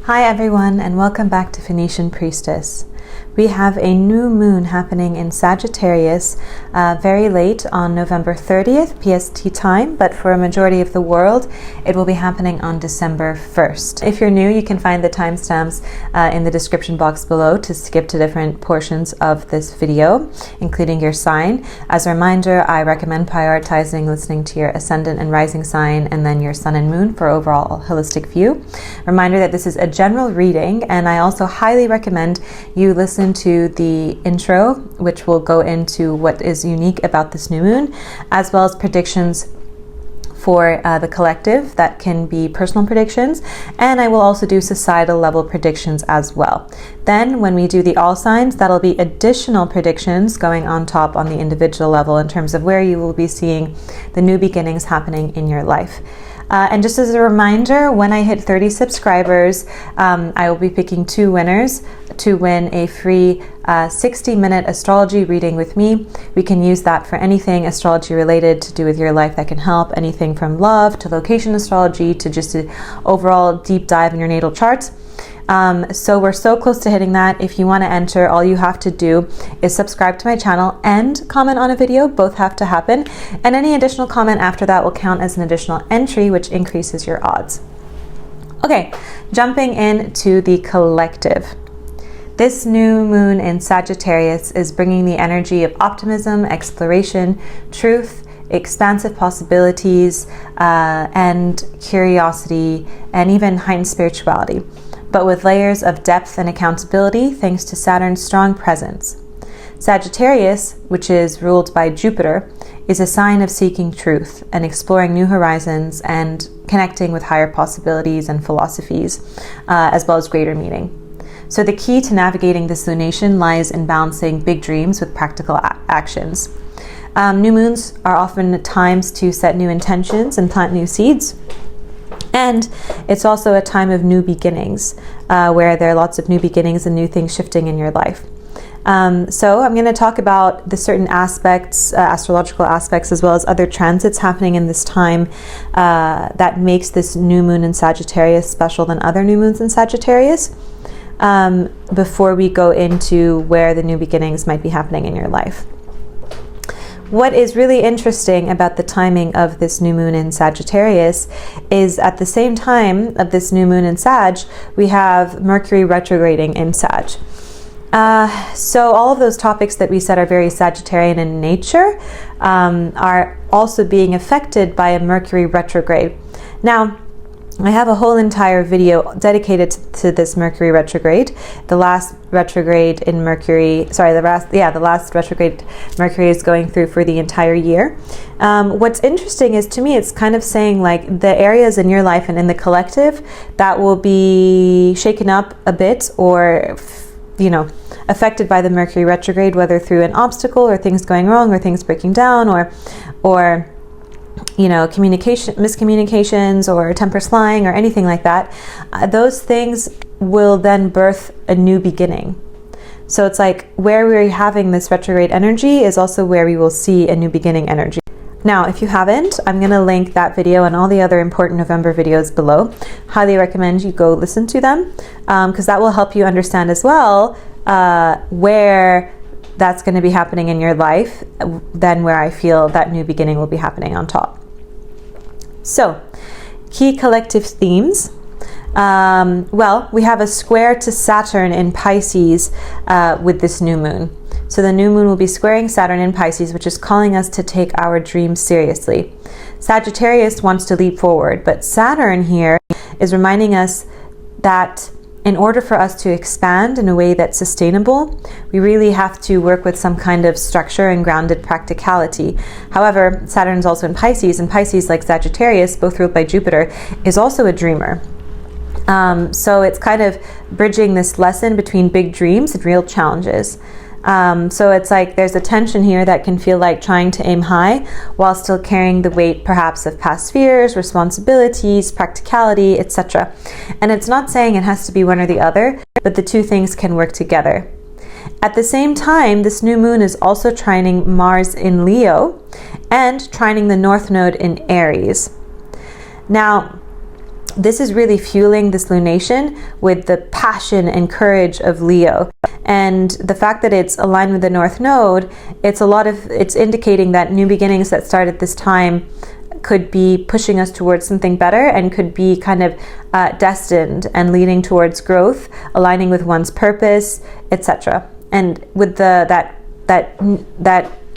Hi everyone, and welcome back to Phoenician Priestess. We have a new moon happening in Sagittarius very late on November 30th PST time, but for a majority of the world it will be happening on December 1st. If you're new, you can find the timestamps in the description box below to skip to different portions of this video, including your sign. As a reminder, I recommend prioritizing listening to your ascendant and rising sign and then your sun and moon for overall holistic view. Reminder that this is a general reading, and I also highly recommend you listen to the intro, which will go into what is unique about this new moon, as well as predictions for the collective that can be personal predictions, and I will also do societal level predictions as well. Then when we do the all signs, that'll be additional predictions going on top on the individual level in terms of where you will be seeing the new beginnings happening in your life. And just as a reminder, when I hit 30 subscribers, I will be picking 2 winners to win a free 60-minute astrology reading with me. We can use that for anything astrology related to do with your life that can help, anything from love to location astrology to just an overall deep dive in your natal charts. So we're so close to hitting that. If you want to enter, all you have to do is subscribe to my channel and comment on a video. Both have to happen. And any additional comment after that will count as an additional entry, which increases your odds. Okay, jumping into the collective. This new moon in Sagittarius is bringing the energy of optimism, exploration, truth, expansive possibilities, and curiosity, and even heightened spirituality, but with layers of depth and accountability thanks to Saturn's strong presence. Sagittarius, which is ruled by Jupiter, is a sign of seeking truth and exploring new horizons and connecting with higher possibilities and philosophies, as well as greater meaning. So the key to navigating this lunation lies in balancing big dreams with practical actions. New moons are often times to set new intentions and plant new seeds. And it's also a time of new beginnings, where there are lots of new beginnings and new things shifting in your life. So I'm going to talk about the certain aspects, astrological aspects, as well as other transits happening in this time that makes this new moon in Sagittarius special than other new moons in Sagittarius, before we go into where the new beginnings might be happening in your life. What is really interesting about the timing of this new moon in Sagittarius is at the same time of this new moon in Sag, we have Mercury retrograding in Sag. So all of those topics that we said are very Sagittarian in nature are also being affected by a Mercury retrograde. Now, I have a whole entire video dedicated to this Mercury retrograde. The last retrograde in Mercury, the last retrograde Mercury is going through for the entire year. What's interesting is, to me, it's kind of saying like the areas in your life and in the collective that will be shaken up a bit or, affected by the Mercury retrograde, whether through an obstacle or things going wrong or things breaking down or miscommunications or temper slaying or anything like that, those things will then birth a new beginning. So it's like where we're having this retrograde energy is also where we will see a new beginning energy. Now, if you haven't, I'm going to link that video and all the other important November videos below. Highly recommend you go listen to them, because that will help you understand as well where that's going to be happening in your life, then where I feel that new beginning will be happening on top. So, key collective themes. We have a square to Saturn in Pisces with this new moon. So the new moon will be squaring Saturn in Pisces, which is calling us to take our dreams seriously. Sagittarius wants to leap forward, but Saturn here is reminding us that in order for us to expand in a way that's sustainable, we really have to work with some kind of structure and grounded practicality. However, Saturn is also in Pisces, and Pisces, like Sagittarius, both ruled by Jupiter, is also a dreamer. So it's kind of bridging this lesson between big dreams and real challenges. So it's like there's a tension here that can feel like trying to aim high while still carrying the weight perhaps of past fears, responsibilities, practicality, etc. And it's not saying it has to be one or the other, but the two things can work together. At the same time, this new moon is also trining Mars in Leo and trining the North Node in Aries. Now, this is really fueling this lunation with the passion and courage of Leo. And the fact that it's aligned with the North Node, it's indicating that new beginnings that start at this time could be pushing us towards something better, and could be kind of destined and leading towards growth, aligning with one's purpose, etc. And with that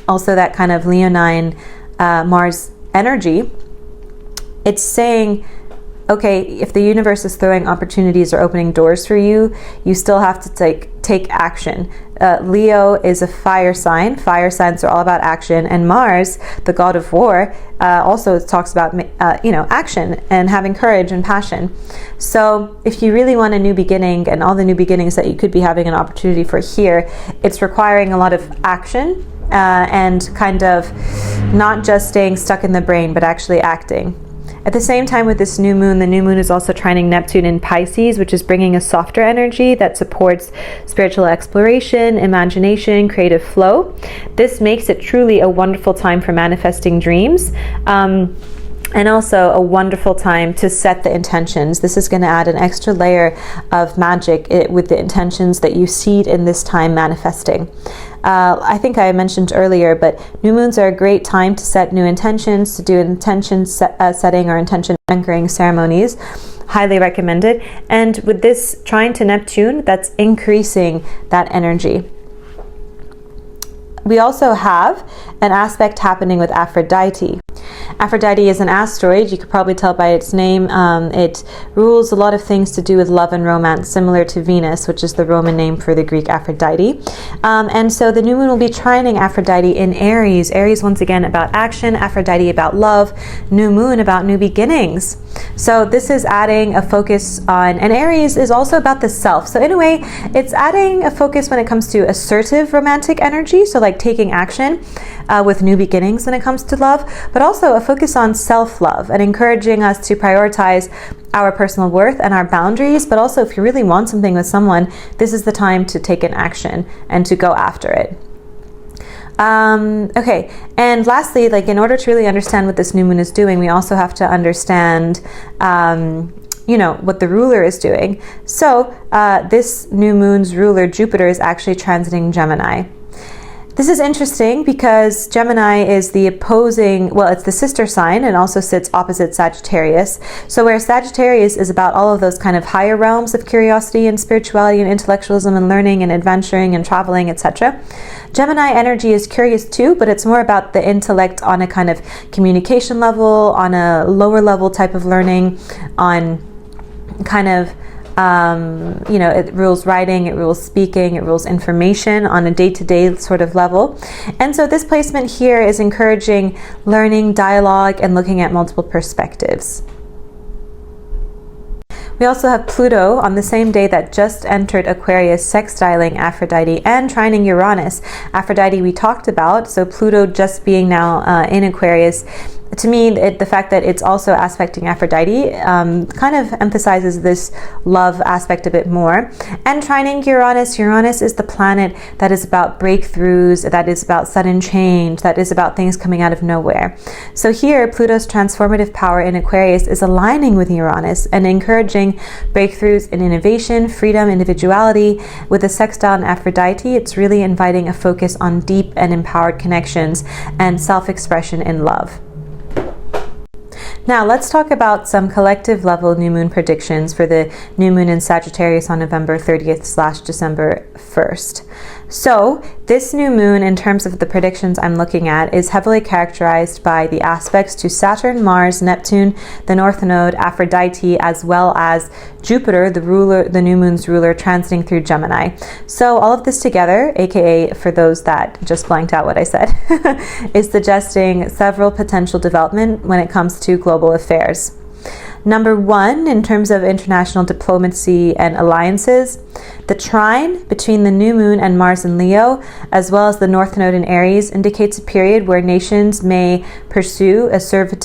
also that kind of Leonine Mars energy, it's saying, okay, if the universe is throwing opportunities or opening doors for you, you still have to take action. Leo is a fire sign. Fire signs are all about action, and Mars, the god of war, also talks about action and having courage and passion. So if you really want a new beginning, and all the new beginnings that you could be having an opportunity for here, it's requiring a lot of action and kind of not just staying stuck in the brain, but actually acting. At the same time with this new moon, the new moon is also trining Neptune in Pisces, which is bringing a softer energy that supports spiritual exploration, imagination, creative flow. This makes it truly a wonderful time for manifesting dreams. And also a wonderful time to set the intentions. This is going to add an extra layer of magic with the intentions that you seed in this time manifesting. I think I mentioned earlier, but new moons are a great time to set new intentions, to do intention setting or intention anchoring ceremonies. Highly recommended. And with this trine to Neptune, that's increasing that energy. We also have an aspect happening with Aphrodite. Aphrodite is an asteroid. You could probably tell by its name. It rules a lot of things to do with love and romance, similar to Venus, which is the Roman name for the Greek Aphrodite. And so the new moon will be trining Aphrodite in Aries. Aries, once again, about action. Aphrodite about love. New moon about new beginnings. So this is adding a focus on, and Aries is also about the self. So in a way, it's adding a focus when it comes to assertive romantic energy. So like taking action with new beginnings when it comes to love, but also a focus on self-love and encouraging us to prioritize our personal worth and our boundaries. But also, if you really want something with someone, this is the time to take an action and to go after it. Okay, and lastly, like in order to really understand what this new moon is doing, we also have to understand what the ruler is doing. So this new moon's ruler, Jupiter, is actually transiting Gemini. This is interesting because Gemini is the opposing, it's the sister sign, and also sits opposite Sagittarius. So where Sagittarius is about all of those kind of higher realms of curiosity and spirituality and intellectualism and learning and adventuring and traveling, etc., Gemini energy is curious too, but it's more about the intellect on a kind of communication level, on a lower level type of learning, on kind of it rules writing, it rules speaking, it rules information on a day-to-day sort of level. And so this placement here is encouraging learning, dialogue, and looking at multiple perspectives. We also have Pluto on the same day that just entered Aquarius, sextiling Aphrodite and trining Uranus. Aphrodite we talked about, so Pluto just being now in Aquarius. To me, the fact that it's also aspecting Aphrodite kind of emphasizes this love aspect a bit more. And trining Uranus, Uranus is the planet that is about breakthroughs, that is about sudden change, that is about things coming out of nowhere. So here, Pluto's transformative power in Aquarius is aligning with Uranus and encouraging breakthroughs in innovation, freedom, individuality. With the sextile and Aphrodite, it's really inviting a focus on deep and empowered connections and self-expression in love. Now let's talk about some collective level new moon predictions for the new moon in Sagittarius on November 30th / December 1st. So this new moon, in terms of the predictions I'm looking at, is heavily characterized by the aspects to Saturn, Mars, Neptune, the North Node, Aphrodite, as well as Jupiter, the new moon's ruler, transiting through Gemini. So all of this together, aka for those that just blanked out what I said, is suggesting several potential development when it comes to global affairs. Number one, in terms of international diplomacy and alliances, the trine between the new moon and Mars in Leo, as well as the North Node in Aries, indicates a period where nations may pursue assertive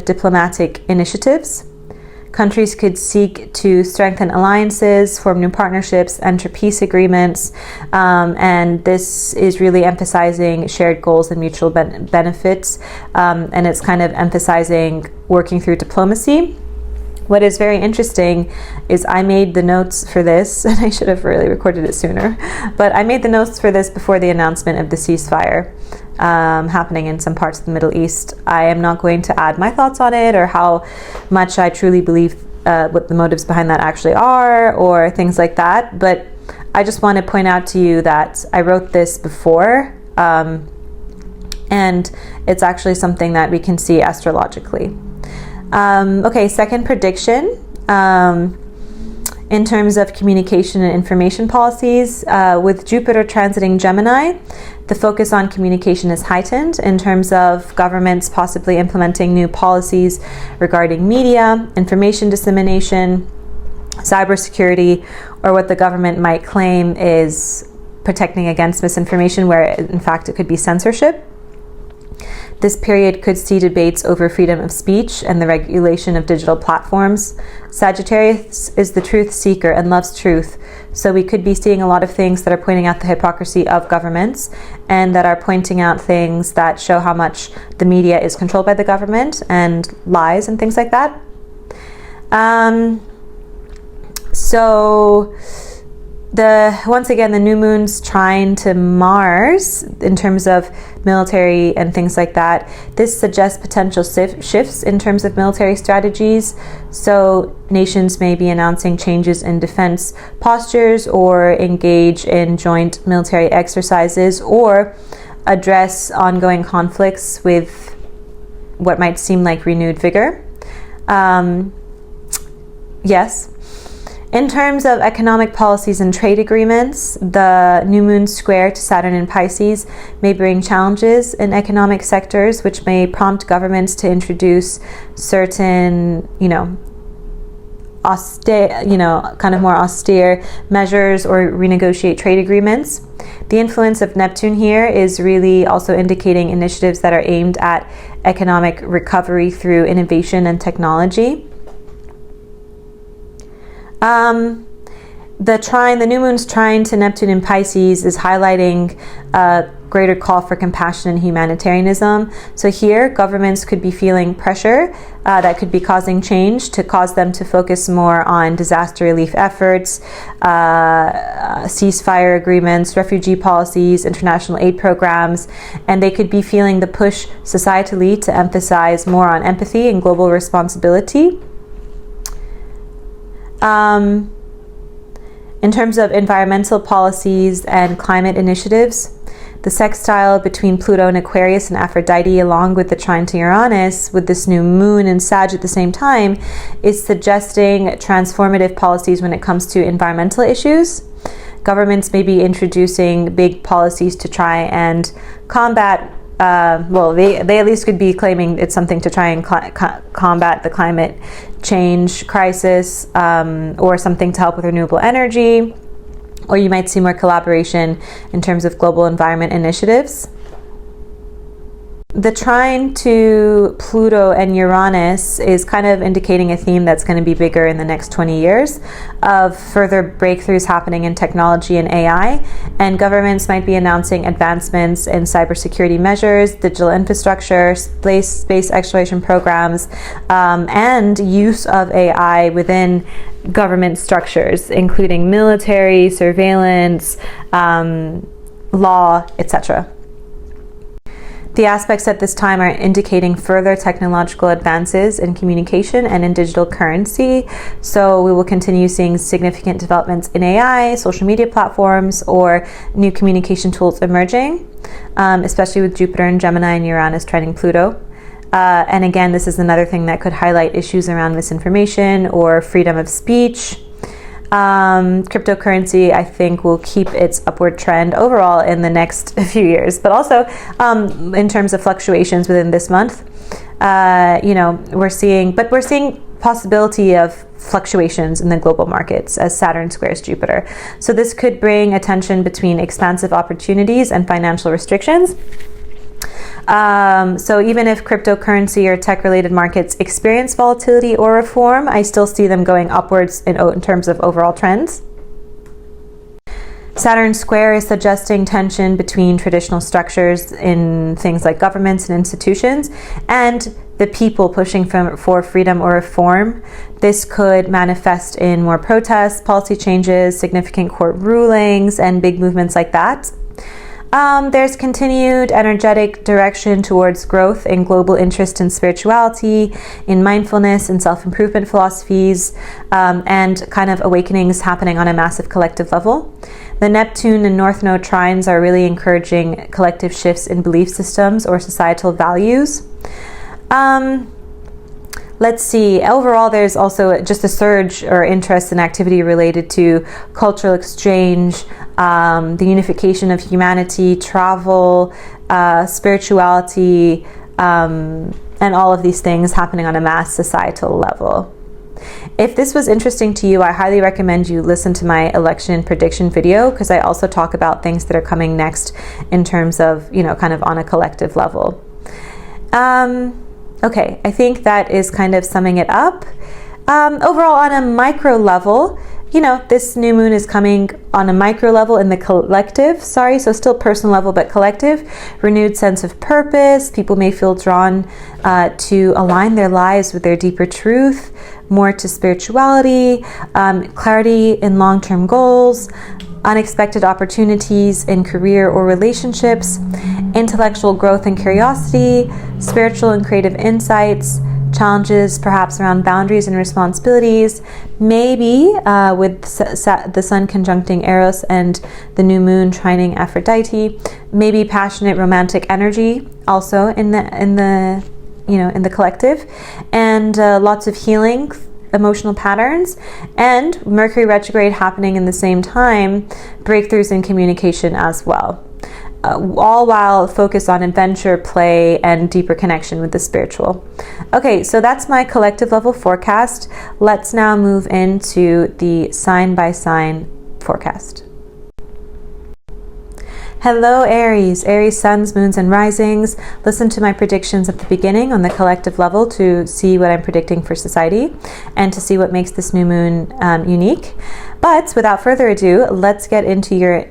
diplomatic initiatives, Countries could seek to strengthen alliances, form new partnerships, enter peace agreements, and this is really emphasizing shared goals and mutual benefits, and it's kind of emphasizing working through diplomacy. What is very interesting is I made the notes for this, and I should have really recorded it sooner, but I made the notes for this before the announcement of the ceasefire happening in some parts of the Middle East. I am not going to add my thoughts on it or how much I truly believe what the motives behind that actually are or things like that, but I just want to point out to you that I wrote this before, and it's actually something that we can see astrologically. Okay, second prediction. In terms of communication and information policies, with Jupiter transiting Gemini, the focus on communication is heightened in terms of governments possibly implementing new policies regarding media, information dissemination, cybersecurity, or what the government might claim is protecting against misinformation, where in fact it could be censorship. This period could see debates over freedom of speech and the regulation of digital platforms. Sagittarius is the truth seeker and loves truth, so we could be seeing a lot of things that are pointing out the hypocrisy of governments and that are pointing out things that show how much the media is controlled by the government and lies and things like that. Once again, the new moon's trine to Mars in terms of military and things like that. This suggests potential shifts in terms of military strategies. So nations may be announcing changes in defense postures or engage in joint military exercises or address ongoing conflicts with what might seem like renewed vigor. Yes. In terms of economic policies and trade agreements, the new moon square to Saturn in Pisces may bring challenges in economic sectors, which may prompt governments to introduce certain, austere, kind of more austere measures or renegotiate trade agreements. The influence of Neptune here is really also indicating initiatives that are aimed at economic recovery through innovation and technology. The new moon's trine to Neptune in Pisces is highlighting a greater call for compassion and humanitarianism. So here, governments could be feeling pressure that could be causing change to cause them to focus more on disaster relief efforts, ceasefire agreements, refugee policies, international aid programs, and they could be feeling the push societally to emphasize more on empathy and global responsibility. In terms of environmental policies and climate initiatives, the sextile between Pluto and Aquarius and Aphrodite, along with the trine to Uranus, with this new moon and Sag at the same time, is suggesting transformative policies when it comes to environmental issues. Governments may be introducing big policies to try and combat they at least could be claiming it's something to try and combat the climate change crisis, or something to help with renewable energy, or you might see more collaboration in terms of global environment initiatives. The trine to Pluto and Uranus is kind of indicating a theme that's going to be bigger in the next 20 years of further breakthroughs happening in technology and AI, and governments might be announcing advancements in cybersecurity measures, digital infrastructure, space exploration programs, and use of AI within government structures, including military, surveillance, law, etc. The aspects at this time are indicating further technological advances in communication and in digital currency. So we will continue seeing significant developments in AI, social media platforms, or new communication tools emerging, especially with Jupiter and Gemini and Uranus trining Pluto. And again, this is another thing that could highlight issues around misinformation or freedom of speech. Cryptocurrency, I think, will keep its upward trend overall in the next few years, but also in terms of fluctuations within this month, we're seeing possibility of fluctuations in the global markets as Saturn squares Jupiter. So this could bring a tension between expansive opportunities and financial restrictions. So even if cryptocurrency or tech-related markets experience volatility or reform, I still see them going upwards in terms of overall trends. Saturn square is suggesting tension between traditional structures in things like governments and institutions and the people pushing for freedom or reform. This could manifest in more protests, policy changes, significant court rulings, and big movements like that. There's continued energetic direction towards growth and global interest in spirituality, in mindfulness and self-improvement philosophies, and kind of awakenings happening on a massive collective level. The Neptune and North Node trines are really encouraging collective shifts in belief systems or societal values. Let's see, overall there's also just a surge or interest and activity related to cultural exchange, the unification of humanity, travel, spirituality, and all of these things happening on a mass societal level. If this was interesting to you, I highly recommend you listen to my election prediction video, because I also talk about things that are coming next in terms of, kind of on a collective level. Okay, I think that is kind of summing it up. Overall, on a micro level, this new moon is coming on a micro level in the collective, so still personal level, but collective. Renewed sense of purpose. People may feel drawn to align their lives with their deeper truth, more to spirituality, clarity in long-term goals, unexpected opportunities in career or relationships, intellectual growth and curiosity, spiritual and creative insights, challenges perhaps around boundaries and responsibilities, maybe with the sun conjuncting Eros and the new moon trining Aphrodite, maybe passionate romantic energy also in the collective, and lots of healing, emotional patterns, and Mercury retrograde happening in the same time, breakthroughs in communication as well. All while focused on adventure, play, and deeper connection with the spiritual. Okay, so that's my collective level forecast. Let's now move into the sign by sign forecast. Hello Aries, Aries suns, moons, and risings. Listen to my predictions at the beginning on the collective level to see what I'm predicting for society and to see what makes this new moon unique. But without further ado, let's get into your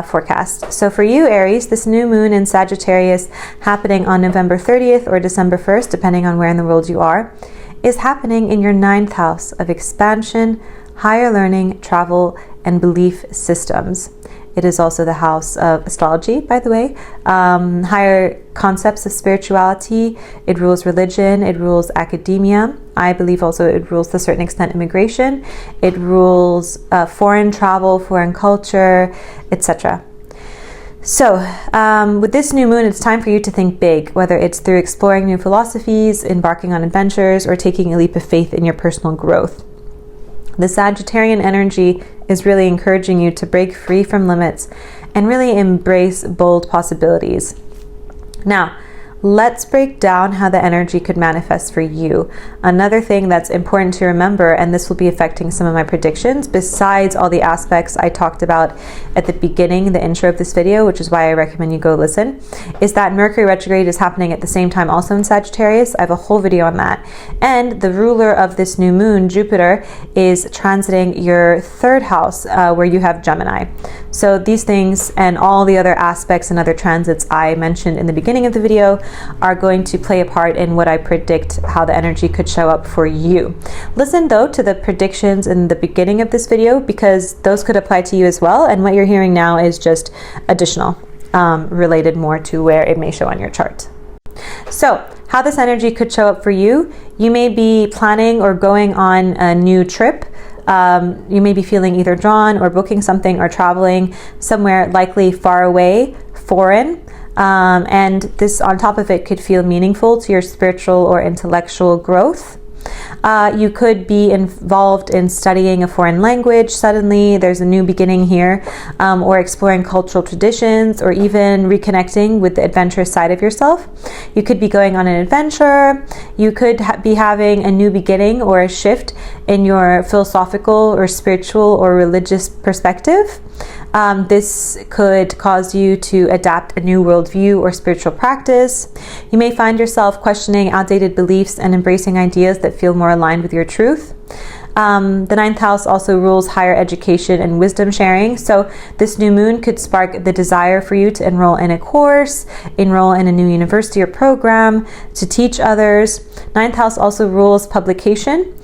forecast. So for you, Aries, this new moon in Sagittarius happening on November 30th or December 1st, depending on where in the world you are, is happening in your 9th house of expansion, higher learning, travel, and belief systems. It is also the house of astrology, by the way, higher concepts of spirituality. It rules religion, it rules academia. I believe also it rules to a certain extent immigration. It rules foreign travel, foreign culture, etc. So with this new moon, it's time for you to think big, whether it's through exploring new philosophies, embarking on adventures, or taking a leap of faith in your personal growth. The Sagittarian energy is really encouraging you to break free from limits and really embrace bold possibilities. Now, let's break down how the energy could manifest for you. Another thing that's important to remember, and this will be affecting some of my predictions, besides all the aspects I talked about at the beginning, the intro of this video, which is why I recommend you go listen, is that Mercury retrograde is happening at the same time also in Sagittarius. I have a whole video on that. And the ruler of this new moon, Jupiter, is transiting your 3rd house where you have Gemini. So these things and all the other aspects and other transits I mentioned in the beginning of the video are going to play a part in what I predict how the energy could show up for you. Listen though to the predictions in the beginning of this video, because those could apply to you as well, and what you're hearing now is just additional, related more to where it may show on your chart. So how this energy could show up for you: you may be planning or going on a new trip. You may be feeling either drawn or booking something or traveling somewhere likely far away, foreign. And this on top of it could feel meaningful to your spiritual or intellectual growth. You could be involved in studying a foreign language. Suddenly there's a new beginning here, or exploring cultural traditions, or even reconnecting with the adventurous side of yourself. You could be going on an adventure. You could be having a new beginning or a shift in your philosophical or spiritual or religious perspective. This could cause you to adapt a new worldview or spiritual practice. You may find yourself questioning outdated beliefs and embracing ideas that feel more aligned with your truth. The ninth house also rules higher education and wisdom sharing. So this new moon could spark the desire for you to enroll in a course, enroll in a new university or program, to teach others. Ninth house also rules publication.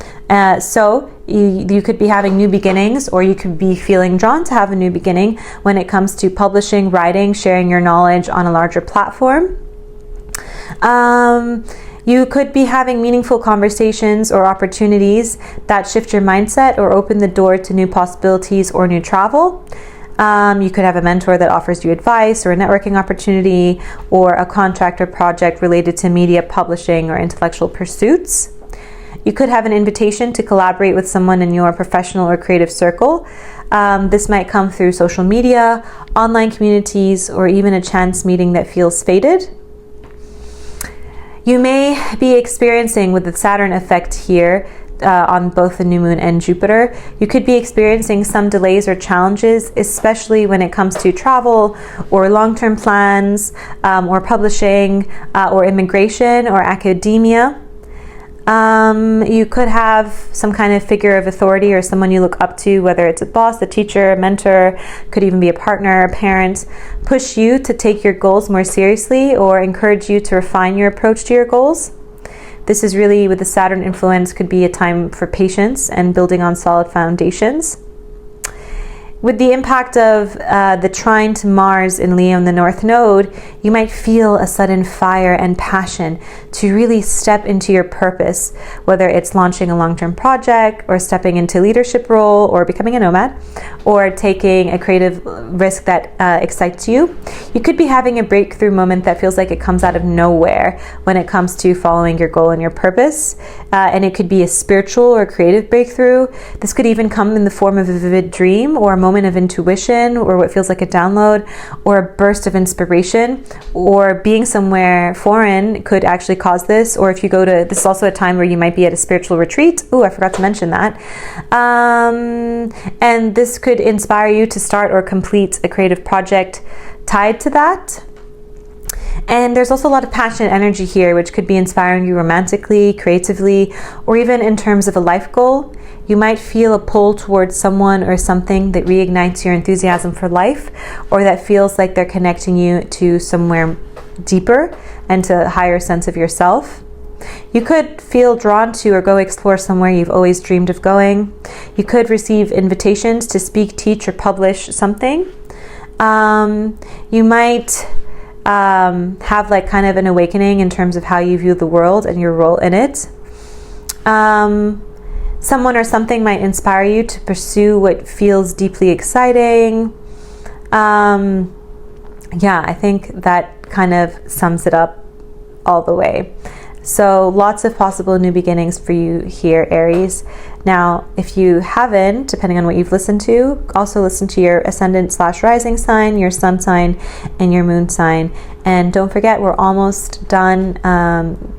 So you could be having new beginnings, or you could be feeling drawn to have a new beginning when it comes to publishing, writing, sharing your knowledge on a larger platform. You could be having meaningful conversations or opportunities that shift your mindset or open the door to new possibilities or new travel. You could have a mentor that offers you advice or a networking opportunity or a contract or project related to media, publishing, or intellectual pursuits. You could have an invitation to collaborate with someone in your professional or creative circle. This might come through social media, online communities, or even a chance meeting that feels fated. You may be experiencing, with the Saturn effect here, on both the new moon and Jupiter, you could be experiencing some delays or challenges, especially when it comes to travel or long-term plans, or publishing, or immigration or academia. You could have some kind of figure of authority or someone you look up to, whether it's a boss, a teacher, a mentor, could even be a partner, a parent, push you to take your goals more seriously or encourage you to refine your approach to your goals. This is really, with the Saturn influence, could be a time for patience and building on solid foundations. With the impact of the trine to Mars in Leo in the North Node, you might feel a sudden fire and passion to really step into your purpose, whether it's launching a long-term project or stepping into leadership role or becoming a nomad or taking a creative risk that excites you. You could be having a breakthrough moment that feels like it comes out of nowhere when it comes to following your goal and your purpose. And it could be a spiritual or creative breakthrough. This could even come in the form of a vivid dream or a moment of intuition or what feels like a download or a burst of inspiration, or being somewhere foreign could actually cause this. Or if you go to, this is also a time where you might be at a spiritual retreat. Oh, I forgot to mention that. And this could inspire you to start or complete a creative project tied to that. And there's also a lot of passion and energy here, which could be inspiring you romantically, creatively, or even in terms of a life goal. You might feel a pull towards someone or something that reignites your enthusiasm for life, or that feels like they're connecting you to somewhere deeper and to a higher sense of yourself. You could feel drawn to or go explore somewhere you've always dreamed of going. You could receive invitations to speak, teach, or publish something. You might have like kind of an awakening in terms of how you view the world and your role in it. Someone or something might inspire you to pursue what feels deeply exciting. Yeah, I think that kind of sums it up all the way. So lots of possible new beginnings for you here, Aries. Now, if you haven't, depending on what you've listened to, also listen to your ascendant/rising sign, your sun sign, and your moon sign. And don't forget, we're almost done.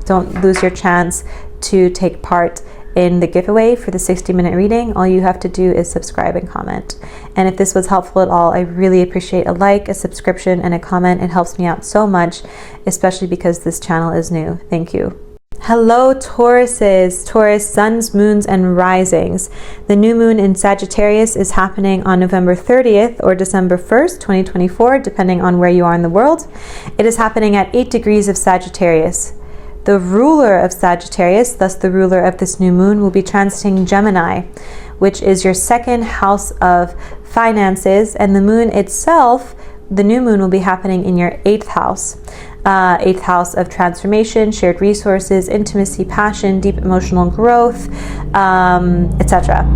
Don't lose your chance to take part in the giveaway for the 60-minute reading. All you have to do is subscribe and comment. And if this was helpful at all, I really appreciate a like, a subscription, and a comment. It helps me out so much, especially because this channel is new. Thank you. Hello, Tauruses, Taurus suns, moons, and risings. The new moon in Sagittarius is happening on November 30th or December 1st, 2024, depending on where you are in the world. It is happening at 8 degrees of Sagittarius. The ruler of Sagittarius, thus the ruler of this new moon, will be transiting Gemini, which is your second house of finances, and the moon itself, the new moon, will be happening in your 8th house. 8th house of transformation, shared resources, intimacy, passion, deep emotional growth, etc.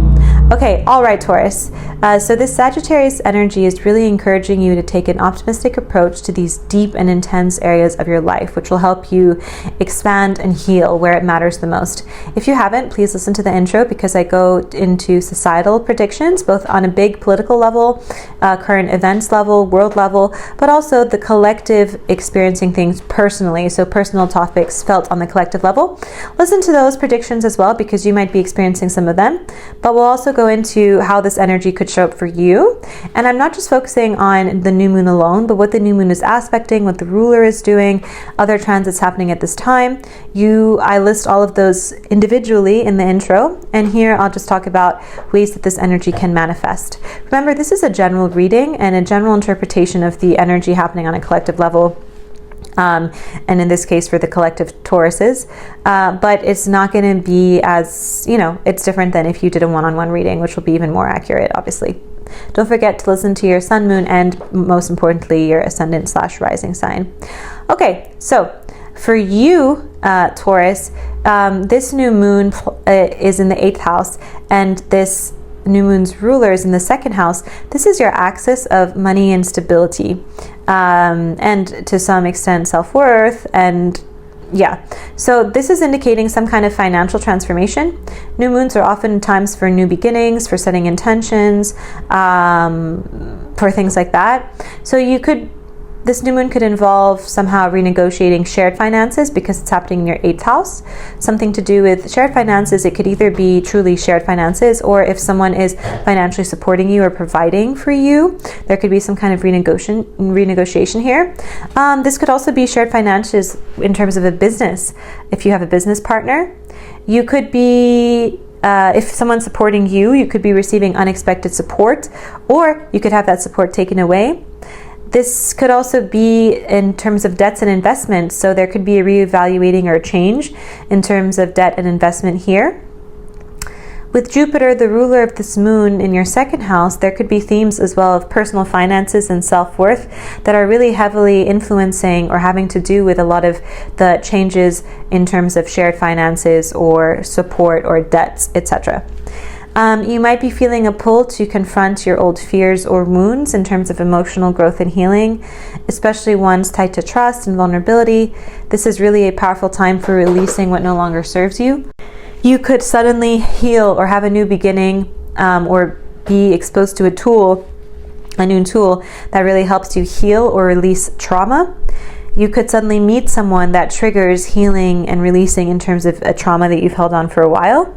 Okay, all right, Taurus. So this Sagittarius energy is really encouraging you to take an optimistic approach to these deep and intense areas of your life, which will help you expand and heal where it matters the most. If you haven't, please listen to the intro, because I go into societal predictions, both on a big political level, current events level, world level, but also the collective experiencing things personally, so personal topics felt on the collective level. Listen to those predictions as well, because you might be experiencing some of them, but we'll also go into how this energy could show up for you. And I'm not just focusing on the new moon alone, but what the new moon is aspecting, what the ruler is doing, other transits happening at this time. I list all of those individually in the intro, and here I'll just talk about ways that this energy can manifest. Remember, this is a general reading and a general interpretation of the energy happening on a collective level, and in this case for the collective Tauruses, but it's not going to be as, it's different than if you did a one-on-one reading, which will be even more accurate, obviously. Don't forget to listen to your sun, moon, and most importantly, your ascendant/rising sign. Okay, so for you, Taurus, this new moon is in the 8th house, and this new moon's ruler is in the 2nd house. This is your axis of money and stability, and to some extent self-worth, and so this is indicating some kind of financial transformation. New moons are often times for new beginnings, for setting intentions, for things like that. So this new moon could involve somehow renegotiating shared finances, because it's happening in your 8th house. Something to do with shared finances. It could either be truly shared finances, or if someone is financially supporting you or providing for you, there could be some kind of renegotiation here. This could also be shared finances in terms of a business. If you have a business partner, you could be if someone's supporting you, you could be receiving unexpected support, or you could have that support taken away. This could also be in terms of debts and investments, so there could be a reevaluating or a change in terms of debt and investment here. With Jupiter, the ruler of this moon, in your 2nd house, there could be themes as well of personal finances and self-worth that are really heavily influencing or having to do with a lot of the changes in terms of shared finances or support or debts, etc. You might be feeling a pull to confront your old fears or wounds in terms of emotional growth and healing, especially ones tied to trust and vulnerability. This is really a powerful time for releasing what no longer serves you. You could suddenly heal or have a new beginning, or be exposed to a new tool that really helps you heal or release trauma. You could suddenly meet someone that triggers healing and releasing in terms of a trauma that you've held on for a while.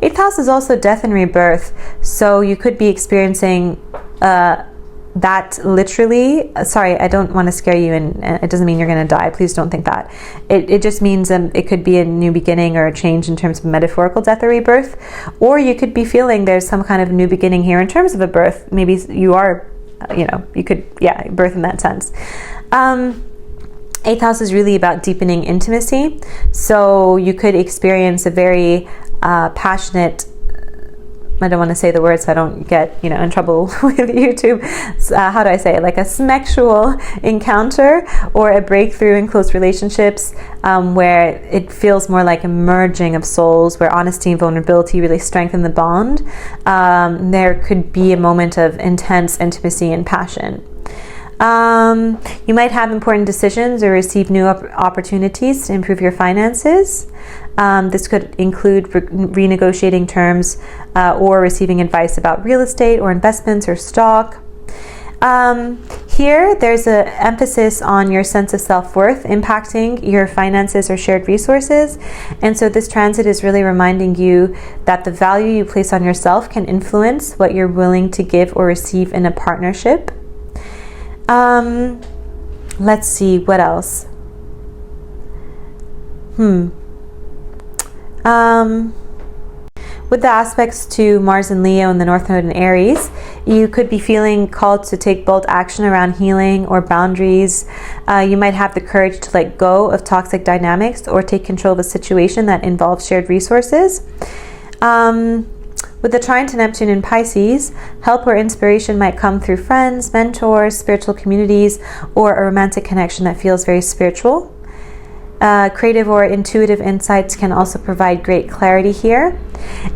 8th house is also death and rebirth, so you could be experiencing that literally. Sorry, I don't want to scare you, and it doesn't mean you're going to die. Please don't think that. It just means it could be a new beginning or a change in terms of metaphorical death or rebirth, or you could be feeling there's some kind of new beginning here in terms of a birth. Maybe you are, you could, birth in that sense. 8th house is really about deepening intimacy, so you could experience a very passionate, I don't want to say the word so I don't get in trouble with YouTube. How do I say it? Like a smexual encounter or a breakthrough in close relationships, where it feels more like a merging of souls, where honesty and vulnerability really strengthen the bond. There could be a moment of intense intimacy and passion. You might have important decisions or receive new opportunities to improve your finances. This could include renegotiating terms or receiving advice about real estate or investments or stock. Here, there's an emphasis on your sense of self-worth impacting your finances or shared resources. And so this transit is really reminding you that the value you place on yourself can influence what you're willing to give or receive in a partnership. Let's see, what else? With the aspects to Mars and Leo and the North Node in Aries, you could be feeling called to take bold action around healing or boundaries. You might have the courage to let go of toxic dynamics or take control of a situation that involves shared resources. With the trine to Neptune in Pisces, help or inspiration might come through friends, mentors, spiritual communities, or a romantic connection that feels very spiritual. Creative or intuitive insights can also provide great clarity here.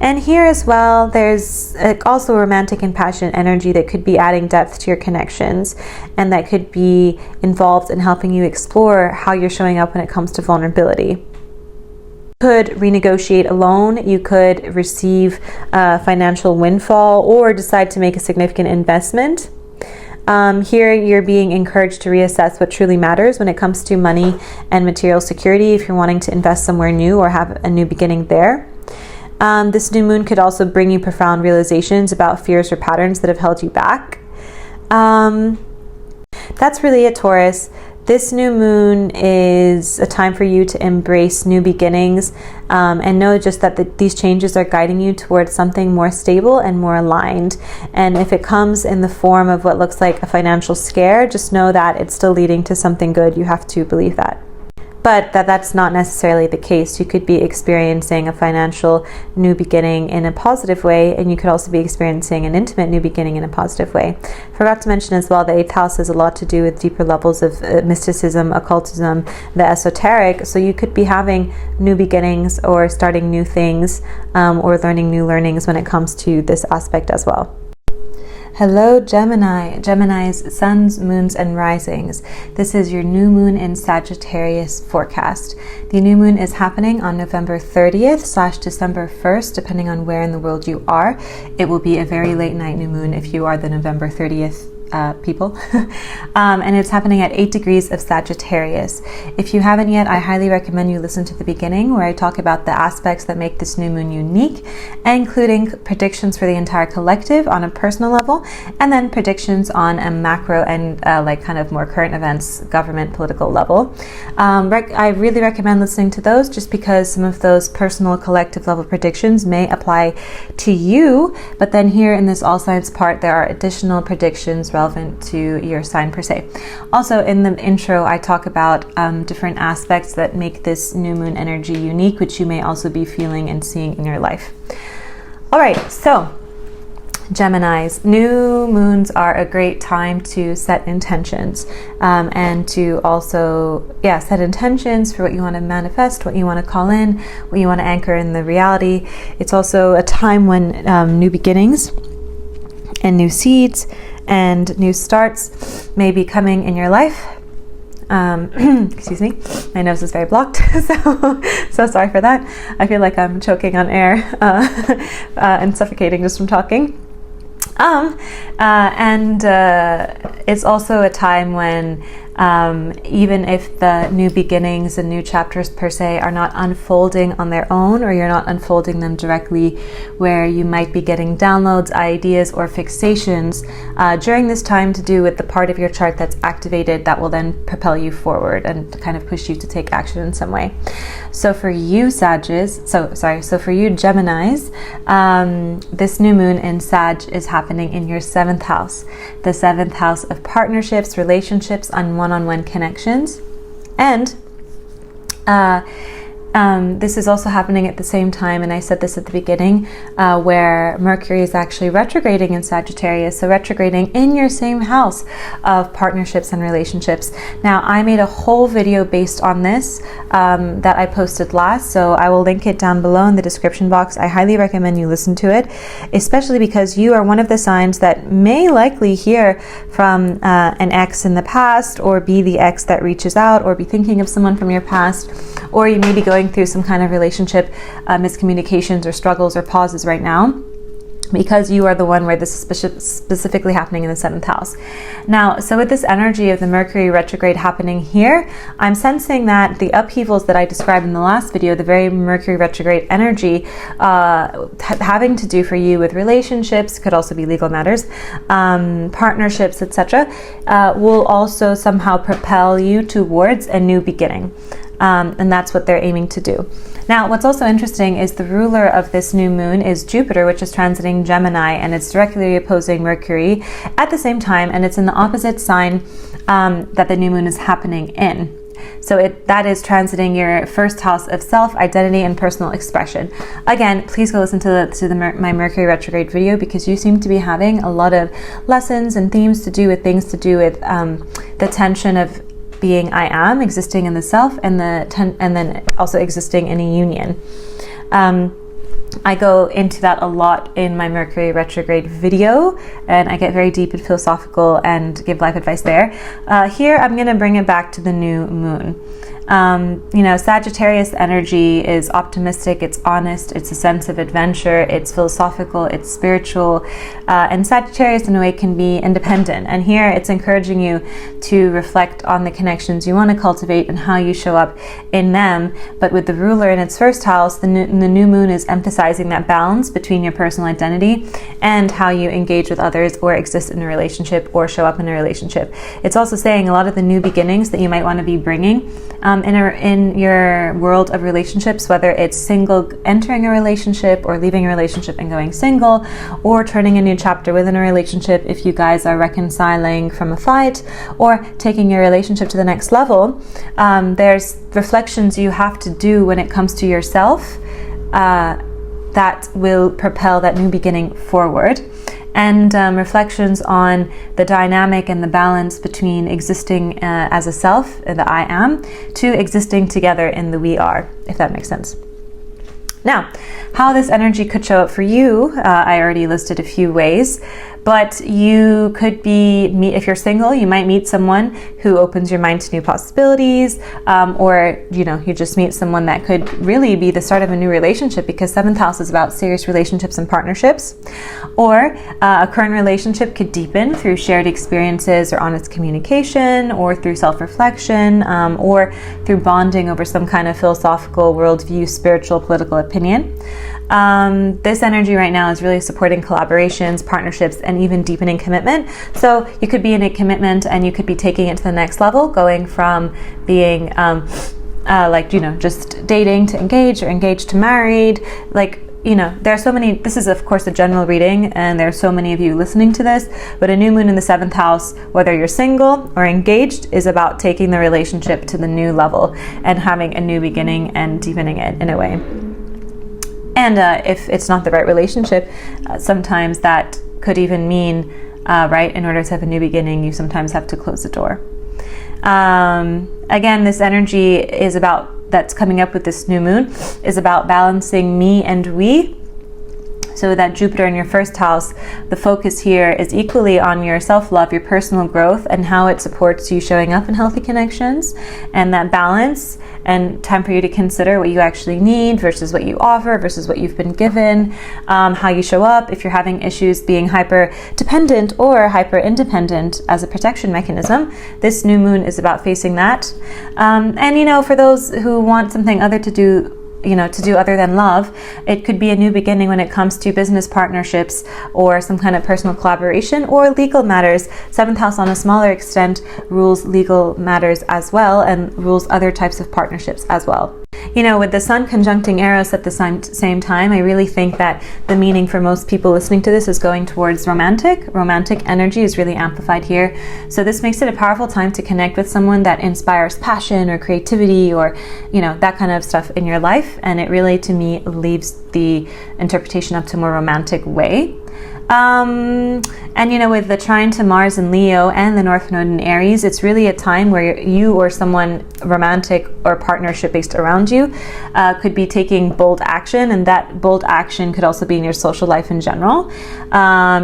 And here as well, there's also romantic and passionate energy that could be adding depth to your connections, and that could be involved in helping you explore how you're showing up when it comes to vulnerability. Could renegotiate a loan, you could receive a financial windfall, or decide to make a significant investment. Here you're being encouraged to reassess what truly matters when it comes to money and material security, if you're wanting to invest somewhere new or have a new beginning there. This new moon could also bring you profound realizations about fears or patterns that have held you back. That's really it, Taurus. This new moon is a time for you to embrace new beginnings, and know just that these changes are guiding you towards something more stable and more aligned. And if it comes in the form of what looks like a financial scare, just know that it's still leading to something good. You have to believe that. But that's not necessarily the case. You could be experiencing a financial new beginning in a positive way, and you could also be experiencing an intimate new beginning in a positive way. Forgot to mention as well, the 8th house has a lot to do with deeper levels of mysticism, occultism, the esoteric. So you could be having new beginnings or starting new things, or learning new learnings when it comes to this aspect as well. Hello, Gemini. Gemini's suns, moons, and risings. This is your new moon in Sagittarius forecast. The new moon is happening on November 30th / December 1st, depending on where in the world you are. It will be a very late night new moon if you are the November 30th people. And it's happening at 8 degrees of Sagittarius. If you haven't yet, I highly recommend you listen to the beginning, where I talk about the aspects that make this new moon unique, including predictions for the entire collective on a personal level, and then predictions on a macro and like kind of more current events, government, political level. I really recommend listening to those, just because some of those personal collective level predictions may apply to you, but then here in this all signs part, there are additional predictions relevant to your sign per se. Also, in the intro, I talk about different aspects that make this new moon energy unique, which you may also be feeling and seeing in your life. All right, so Geminis, new moons are a great time to set intentions, and to also set intentions for what you want to manifest, what you want to call in, what you want to anchor in the reality. It's also a time when new beginnings and new seeds and new starts may be coming in your life. Excuse me, my nose is very blocked, so sorry for that. I feel like I'm choking on air and suffocating just from talking. It's also a time when even if the new beginnings and new chapters per se are not unfolding on their own, or you're not unfolding them directly, where you might be getting downloads, ideas, or fixations during this time to do with the part of your chart that's activated, that will then propel you forward and kind of push you to take action in some way. So for you for you Geminis, this new moon in Sag is happening in your 7th house, the 7th house of partnerships, relationships, and one-on-one connections. And this is also happening at the same time, and I said this at the beginning, where Mercury is actually retrograding in Sagittarius, so retrograding in your same house of partnerships and relationships. Now, I made a whole video based on this that I posted last, so I will link it down below in the description box. I highly recommend you listen to it, especially because you are one of the signs that may likely hear from an ex in the past, or be the ex that reaches out, or be thinking of someone from your past, or you may be going through some kind of relationship miscommunications or struggles or pauses right now, because you are the one where this is specifically happening in the 7th house. Now, so with this energy of the Mercury retrograde happening here, I'm sensing that the upheavals that I described in the last video, the very Mercury retrograde energy, having to do for you with relationships, could also be legal matters, partnerships, etc., will also somehow propel you towards a new beginning. And that's what they're aiming to do. Now, what's also interesting is the ruler of this new moon is Jupiter, which is transiting Gemini, and it's directly opposing Mercury at the same time, and it's in the opposite sign that the new moon is happening in. So that is transiting your 1st house of self, identity, and personal expression. Again, please go listen to my Mercury retrograde video, because you seem to be having a lot of lessons and themes to do with things to do with the tension of being I am, existing in the self, and then also existing in a union. I go into that a lot in my Mercury Retrograde video, and I get very deep and philosophical and give life advice there. Here, I'm going to bring it back to the new moon. Sagittarius energy is optimistic, it's honest, it's a sense of adventure, it's philosophical, it's spiritual, and Sagittarius in a way can be independent. And here it's encouraging you to reflect on the connections you want to cultivate and how you show up in them. But with the ruler in its first house, the new moon is emphasizing that balance between your personal identity and how you engage with others or exist in a relationship or show up in a relationship. It's also saying a lot of the new beginnings that you might want to be bringing in your world of relationships, whether it's single entering a relationship or leaving a relationship and going single, or turning a new chapter within a relationship if you guys are reconciling from a fight or taking your relationship to the next level. There's reflections you have to do when it comes to yourself that will propel that new beginning forward. And reflections on the dynamic and the balance between existing as a self, the I am, to existing together in the we are, if that makes sense. Now, how this energy could show up for you, I already listed a few ways, but you could if you're single, you might meet someone who opens your mind to new possibilities, or you just meet someone that could really be the start of a new relationship, because 7th house is about serious relationships and partnerships. Or a current relationship could deepen through shared experiences or honest communication, or through self-reflection, or through bonding over some kind of philosophical worldview, spiritual, political opinion. This energy right now is really supporting collaborations, partnerships, and even deepening commitment. So you could be in a commitment and you could be taking it to the next level, going from being just dating to engaged, or engaged to married. There are so many, this is of course a general reading, and there are so many of you listening to this, but a new moon in the 7th house, whether you're single or engaged, is about taking the relationship to the new level and having a new beginning and deepening it in a way. And if it's not the right relationship, sometimes that could even mean, in order to have a new beginning, you sometimes have to close the door. Again, this energy is that's coming up with this new moon, is about balancing me and we. So that Jupiter in your first house, the focus here is equally on your self-love, your personal growth, and how it supports you showing up in healthy connections, and that balance, and time for you to consider what you actually need versus what you offer versus what you've been given, how you show up if you're having issues being hyper dependent or hyper independent as a protection mechanism. This new moon is about facing that. For those who want something other to do other than love, it could be a new beginning when it comes to business partnerships or some kind of personal collaboration or legal matters. 7th house on a smaller extent rules legal matters as well, and rules other types of partnerships as well. With the sun conjuncting Eros at the same time, I really think that the meaning for most people listening to this is going towards romantic. Romantic energy is really amplified here. So this makes it a powerful time to connect with someone that inspires passion or creativity or, that kind of stuff in your life. And it really, to me, leaves the interpretation up to a more romantic way. With the trine to Mars in Leo and the North Node in Aries, it's really a time where you or someone romantic or partnership based around you could be taking bold action, and that bold action could also be in your social life in general.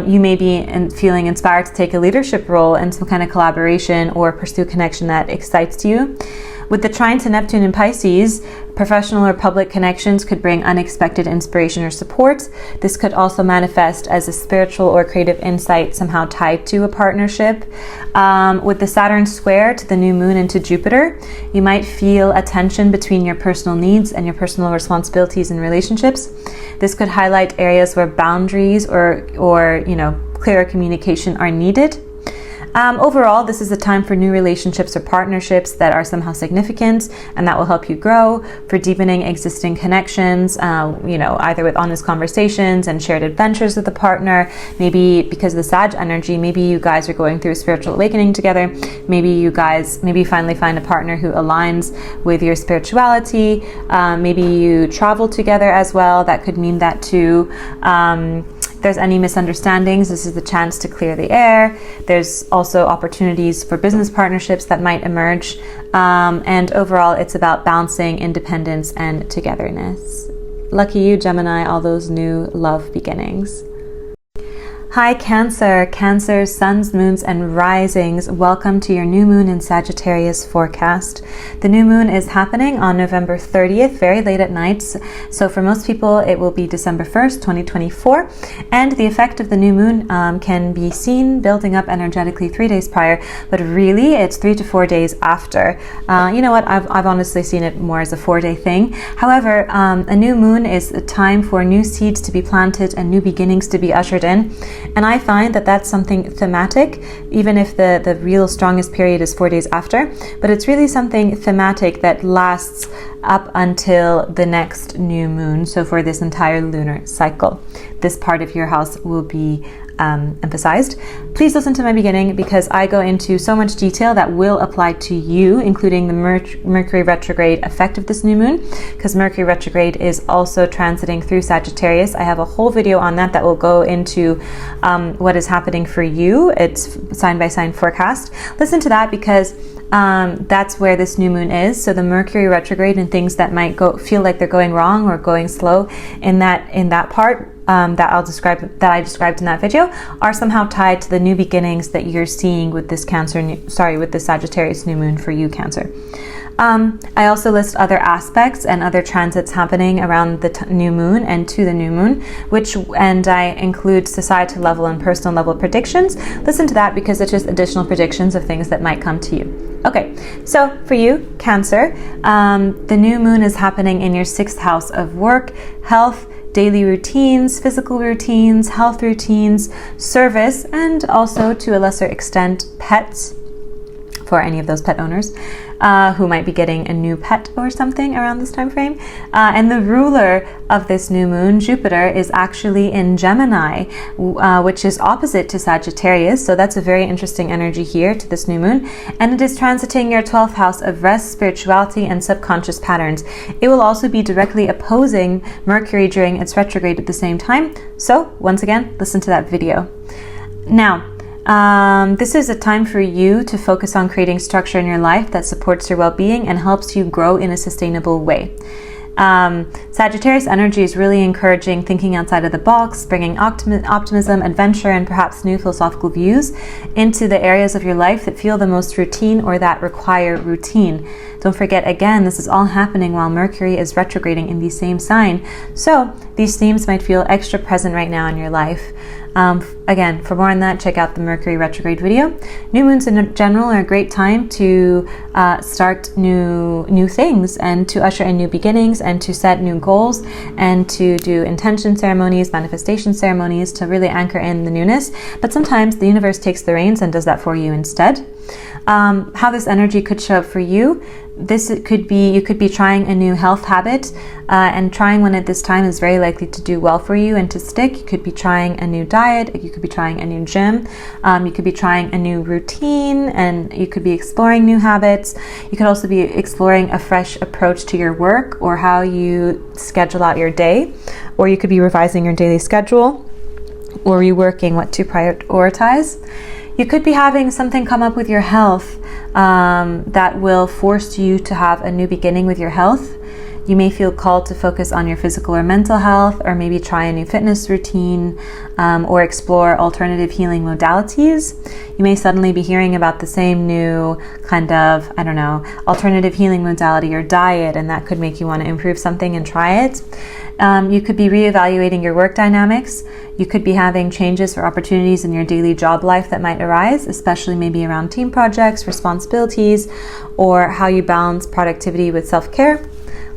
You may be feeling inspired to take a leadership role in some kind of collaboration or pursue a connection that excites you. With the trine to Neptune in Pisces, professional or public connections could bring unexpected inspiration or support. This could also manifest as a spiritual or creative insight somehow tied to a partnership. With the Saturn square to the new moon into Jupiter, you might feel a tension between your personal needs and your personal responsibilities in relationships. This could highlight areas where boundaries or clearer communication are needed. Overall, this is a time for new relationships or partnerships that are somehow significant and that will help you grow, for deepening existing connections, either with honest conversations and shared adventures with a partner. Maybe because of the Sag energy, maybe you guys are going through a spiritual awakening together. Maybe you finally find a partner who aligns with your spirituality. Maybe you travel together as well. That could mean that too. If there's any misunderstandings, this is the chance to clear the air. There's also opportunities for business partnerships that might emerge. And overall, it's about balancing independence and togetherness. lucky you, Gemini, all those new love beginnings. Hi Cancer, Cancer's suns, moons, and risings. Welcome to your new moon in Sagittarius forecast. The new moon is happening on November 30th, very late at night. So for most people, it will be December 1st, 2024. And the effect of the new moon can be seen building up energetically 3 days prior, but really it's 3 to 4 days after. You know what? I've honestly seen it more as a 4-day thing. However, a new moon is a time for new seeds to be planted and new beginnings to be ushered in. And I find that that's something thematic, even if the real strongest period is 4 days after. But it's really something thematic that lasts up until the next new moon. So for this entire lunar cycle, this part of your house will be emphasized. Please listen to my beginning because I go into so much detail that will apply to you, including the Mercury Retrograde effect of this new moon, because Mercury Retrograde is also transiting through Sagittarius. I have a whole video on that will go into what is happening for you. It's sign by sign forecast. Listen to that because that's where this new moon is. So the Mercury retrograde and things that might feel like they're going wrong or going slow in that part that I described in that video are somehow tied to the new beginnings that you're seeing with this with this Sagittarius new moon for you, Cancer. I also list other aspects and other transits happening around the new moon and to the new moon, and I include societal level and personal level predictions. Listen to that because it's just additional predictions of things that might come to you. Okay, so for you, Cancer, the new moon is happening in your 6th house of work, health, daily routines, physical routines, health routines, service, and also to a lesser extent, pets, for any of those pet owners who might be getting a new pet or something around this time frame. And the ruler of this new moon, Jupiter, is actually in Gemini, which is opposite to Sagittarius. So that's a very interesting energy here to this new moon. And it is transiting your 12th house of rest, spirituality, and subconscious patterns. It will also be directly opposing Mercury during its retrograde at the same time. So once again, listen to that video. Now, this is a time for you to focus on creating structure in your life that supports your well-being and helps you grow in a sustainable way. Sagittarius energy is really encouraging thinking outside of the box, bringing optimism, adventure, and perhaps new philosophical views into the areas of your life that feel the most routine or that require routine. Don't forget, again, this is all happening while Mercury is retrograding in the same sign. So these themes might feel extra present right now in your life. Again, for more on that, check out the Mercury retrograde video. New moons in general are a great time to start new things and to usher in new beginnings and to set new goals and to do intention ceremonies, manifestation ceremonies to really anchor in the newness. But sometimes the universe takes the reins and does that for you instead. How this energy could show up for you. You could be trying a new health habit, and trying one at this time is very likely to do well for you and to stick. You could be trying a new diet, you could be trying a new gym, you could be trying a new routine, and you could be exploring new habits. You could also be exploring a fresh approach to your work or how you schedule out your day, or you could be revising your daily schedule or reworking what to prioritize. You could be having something come up with your health that will force you to have a new beginning with your health. You may feel called to focus on your physical or mental health, or maybe try a new fitness routine, or explore alternative healing modalities. You may suddenly be hearing about the same new kind of, alternative healing modality or diet, and that could make you want to improve something and try it. You could be reevaluating your work dynamics. You could be having changes or opportunities in your daily job life that might arise, especially maybe around team projects, responsibilities, or how you balance productivity with self-care.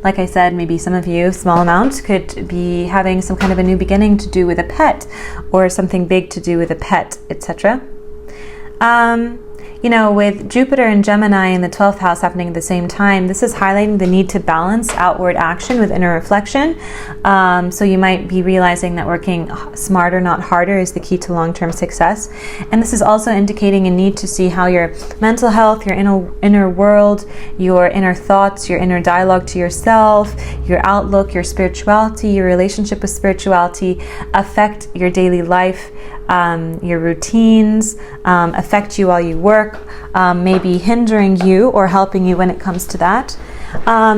Like I said, maybe some of you, small amounts, could be having some kind of a new beginning to do with a pet or something big to do with a pet, etc. With Jupiter and Gemini in the 12th house happening at the same time, this is highlighting the need to balance outward action with inner reflection. So you might be realizing that working smarter, not harder, is the key to long-term success. And this is also indicating a need to see how your mental health, your inner world, your inner thoughts, your inner dialogue to yourself, your outlook, your spirituality, your relationship with spirituality affect your daily life. Your routines affect you while you work, maybe hindering you or helping you when it comes to that.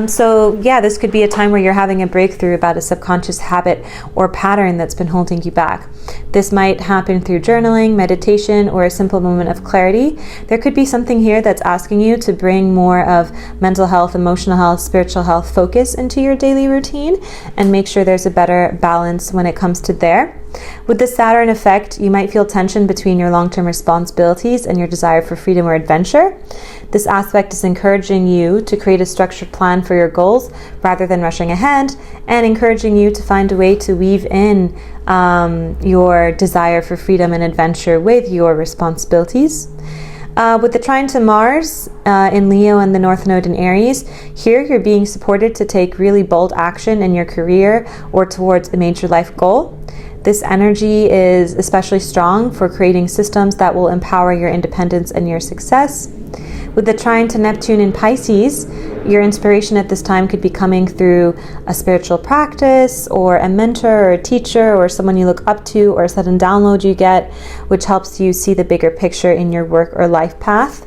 So yeah, this could be a time where you're having a breakthrough about a subconscious habit or pattern that's been holding you back. This might happen through journaling, meditation, or a simple moment of clarity. There could be something here that's asking you to bring more of mental health, emotional health, spiritual health focus into your daily routine and make sure there's a better balance when it comes to there. With the Saturn effect, you might feel tension between your long-term responsibilities and your desire for freedom or adventure. This aspect is encouraging you to create a structured plan for your goals rather than rushing ahead, and encouraging you to find a way to weave in your desire for freedom and adventure with your responsibilities. With the trine to Mars in Leo and the North Node in Aries, here you're being supported to take really bold action in your career or towards a major life goal. This energy is especially strong for creating systems that will empower your independence and your success. With the trine to Neptune in Pisces, your inspiration at this time could be coming through a spiritual practice or a mentor or a teacher or someone you look up to or a sudden download you get, which helps you see the bigger picture in your work or life path.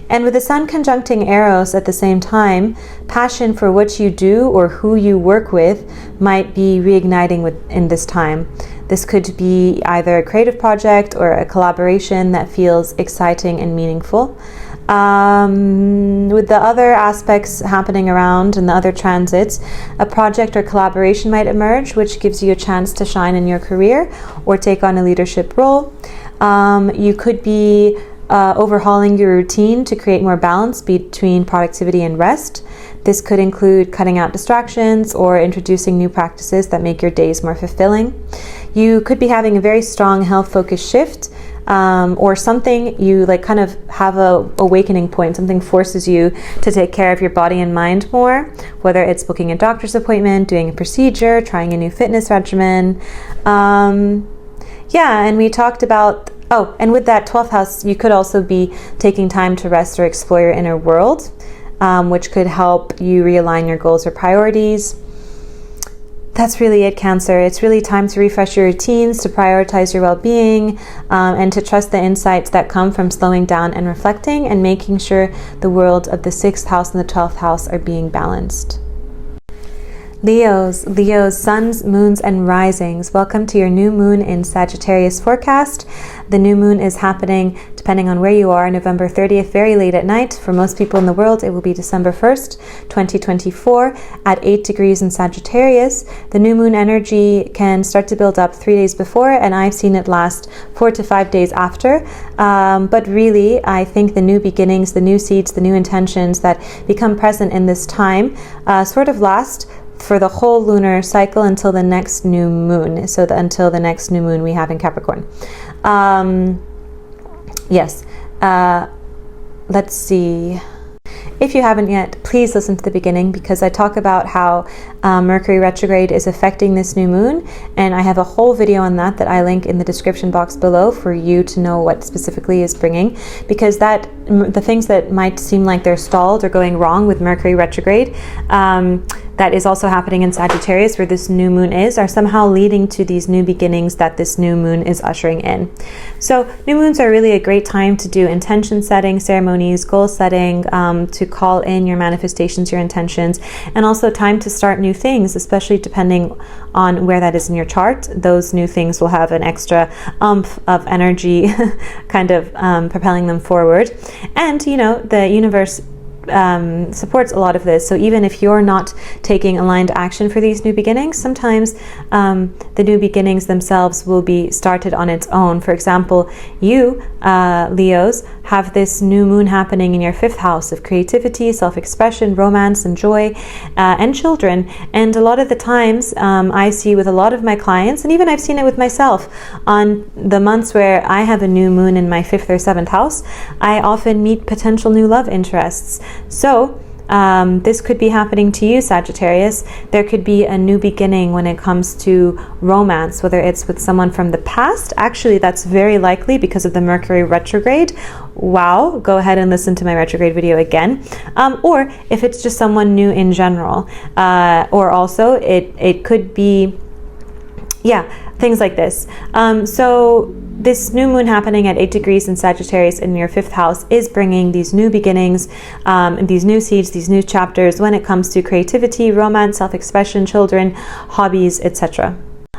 And with the Sun conjuncting Eros at the same time, passion for what you do or who you work with might be reigniting in this time. This could be either a creative project or a collaboration that feels exciting and meaningful. With the other aspects happening around and the other transits, a project or collaboration might emerge, which gives you a chance to shine in your career or take on a leadership role. You could be overhauling your routine to create more balance between productivity and rest. This could include cutting out distractions or introducing new practices that make your days more fulfilling. You could be having a very strong health-focused shift, or something you kind of have a awakening point. Something forces you to take care of your body and mind more, whether it's booking a doctor's appointment, doing a procedure, trying a new fitness regimen. And we talked about and with that 12th house, you could also be taking time to rest or explore your inner world, which could help you realign your goals or priorities. That's really it, Cancer. It's really time to refresh your routines, to prioritize your well-being, and to trust the insights that come from slowing down and reflecting and making sure the world of the 6th house and the 12th house are being balanced. Leos, suns, moons, and risings. Welcome to your new moon in Sagittarius forecast. The new moon is happening, depending on where you are, November 30th, very late at night. For most people in the world, it will be December 1st, 2024, at 8 degrees in Sagittarius. The new moon energy can start to build up 3 days before, and I've seen it last 4 to 5 days after. But really, I think the new beginnings, the new seeds, the new intentions that become present in this time sort of last for the whole lunar cycle until the next new moon. Until the next new moon we have in Capricorn. Let's see. If you haven't yet, please listen to the beginning, because I talk about how Mercury Retrograde is affecting this new moon, and I have a whole video on that I link in the description box below for you to know what specifically is bringing, because the things that might seem like they're stalled or going wrong with Mercury Retrograde, that is also happening in Sagittarius, where this new moon are somehow leading to these new beginnings that this new moon is ushering in. So new moons are really a great time to do intention setting, ceremonies, goal setting, to call in your manifestations, your intentions, and also time to start new things, especially depending on where that is in your chart. Those new things will have an extra oomph of energy kind of propelling them forward. And, the universe supports a lot of this. So even if you're not taking aligned action for these new beginnings, sometimes the new beginnings themselves will be started on its own. For example, you, Leos, have this new moon happening in your 5th house of creativity, self-expression, romance, and joy, and children. And a lot of the times I see with a lot of my clients, and even I've seen it with myself, on the months where I have a new moon in my 5th or 7th house, I often meet potential new love interests. So this could be happening to you, Sagittarius. There could be a new beginning when it comes to romance, whether it's with someone from the past. Actually, that's very likely because of the Mercury retrograde. Wow, go ahead and listen to my retrograde video again. Or if it's just someone new in general. Or also it could be Yeah, things like this. So this new moon happening at 8 degrees in Sagittarius in your 5th house is bringing these new beginnings, these new seeds, these new chapters when it comes to creativity, romance, self-expression, children, hobbies, etc.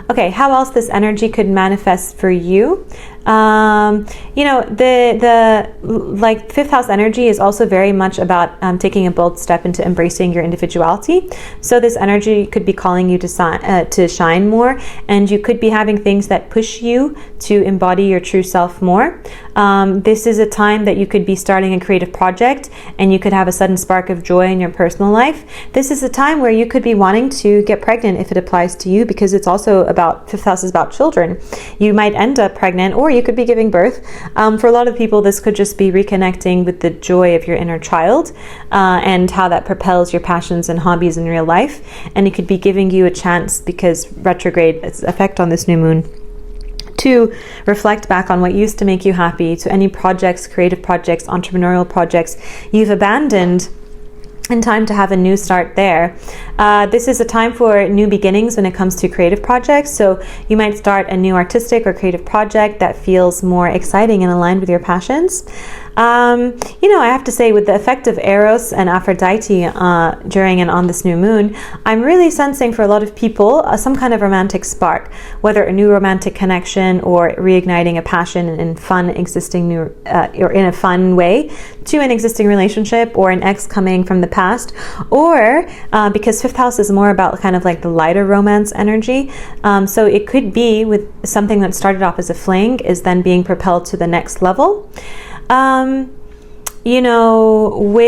Okay, how else this energy could manifest for you? You know, the like 5th house energy is also very much about taking a bold step into embracing your individuality. So this energy could be calling you to shine more, and you could be having things that push you to embody your true self more. This is a time that you could be starting a creative project, and you could have a sudden spark of joy in your personal life. This is a time where you could be wanting to get pregnant if it applies to you, because it's also about 5th house is about children. You might end up pregnant, or you could be giving birth. For a lot of people, this could just be reconnecting with the joy of your inner child and how that propels your passions and hobbies in real life. And it could be giving you a chance, because retrograde, its effect on this new moon, to reflect back on what used to make you happy, to any projects, creative projects, entrepreneurial projects you've abandoned, and time to have a new start there. This is a time for new beginnings when it comes to creative projects. So you might start a new artistic or creative project that feels more exciting and aligned with your passions. You know, I have to say, with the effect of Eros and Aphrodite during and on this new moon, I'm really sensing for a lot of people some kind of romantic spark, whether a new romantic connection or reigniting a passion in fun existing new or in a fun way to an existing relationship, or an ex coming from the past, or because 5th house is more about kind of like the lighter romance energy. So it could be with something that started off as a fling is then being propelled to the next level. You know,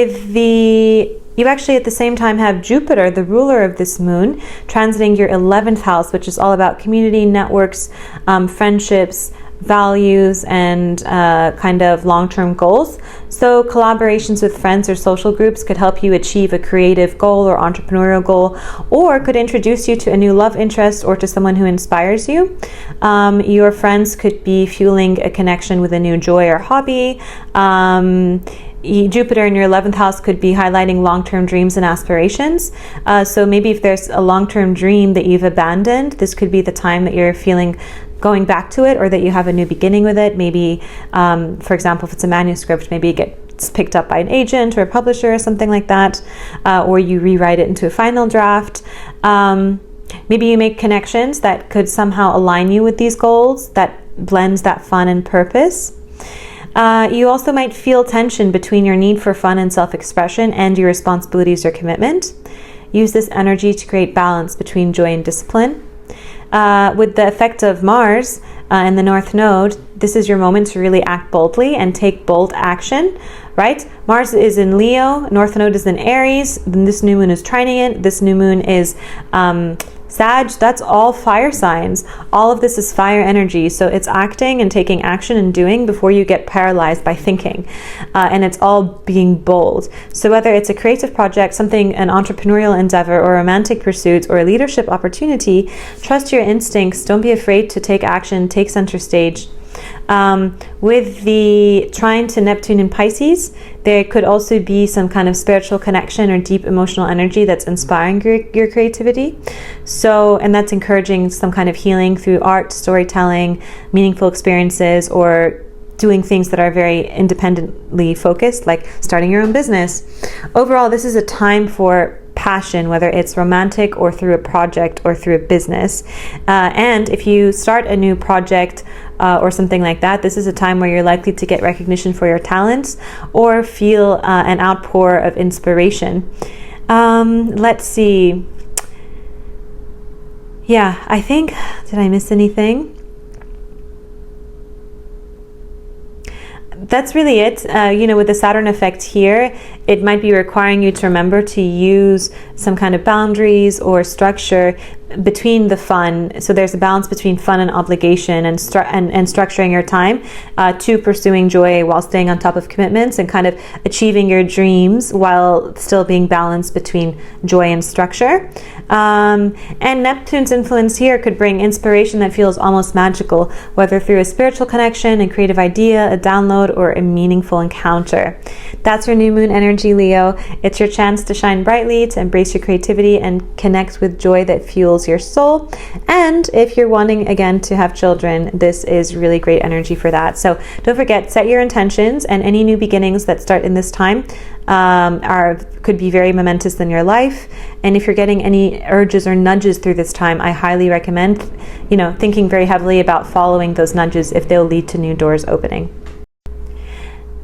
you actually at the same time have Jupiter, the ruler of this moon, transiting your 11th house, which is all about community, networks, friendships, values, and kind of long-term goals. So collaborations with friends or social groups could help you achieve a creative goal or entrepreneurial goal, or could introduce you to a new love interest or to someone who inspires you. Your friends could be fueling a connection with a new joy or hobby. Jupiter in your 11th house could be highlighting long-term dreams and aspirations. So maybe if there's a long-term dream that you've abandoned, this could be the time that you're feeling going back to it, or that you have a new beginning with it. Maybe, for example, if it's a manuscript, maybe it gets picked up by an agent or a publisher or something like that, or you rewrite it into a final draft. Maybe you make connections that could somehow align you with these goals, that blends that fun and purpose. You also might feel tension between your need for fun and self-expression and your responsibilities or commitment. Use this energy to create balance between joy and discipline. With the effect of Mars in the North Node, this is your moment to really act boldly and take bold action, right? Mars is in Leo, North Node is in Aries, then this new moon is trining it, this new moon is Sag. That's all fire signs. All of this is fire energy. So it's acting and taking action and doing before you get paralyzed by thinking. And it's all being bold. So whether it's a creative project, something, an entrepreneurial endeavor, or romantic pursuit, or a leadership opportunity, trust your instincts. Don't be afraid to take action, take center stage. With the trine to Neptune in Pisces, there could also be some kind of spiritual connection or deep emotional energy that's inspiring your creativity. So, and that's encouraging some kind of healing through art, storytelling, meaningful experiences, or doing things that are very independently focused, like starting your own business. Overall, this is a time for passion, whether it's romantic or through a project or through a business. And if you start a new project or something like that, this is a time where you're likely to get recognition for your talents or feel an outpour of inspiration. Let's see. Yeah, I think, did I miss anything? That's really it. With the Saturn effect here, it might be requiring you to remember to use some kind of boundaries or structure between the fun. So there's a balance between fun and obligation, and structuring your time to pursuing joy while staying on top of commitments, and kind of achieving your dreams while still being balanced between joy and structure. And Neptune's influence here could bring inspiration that feels almost magical, whether through a spiritual connection, a creative idea, a download, or a meaningful encounter. That's your new moon energy energy, Leo. It's your chance to shine brightly, to embrace your creativity and connect with joy that fuels your soul. And if you're wanting, again, to have children, this is really great energy for that. So don't forget, set your intentions, and any new beginnings that start in this time could be very momentous in your life. And if you're getting any urges or nudges through this time, I highly recommend, thinking very heavily about following those nudges if they'll lead to new doors opening.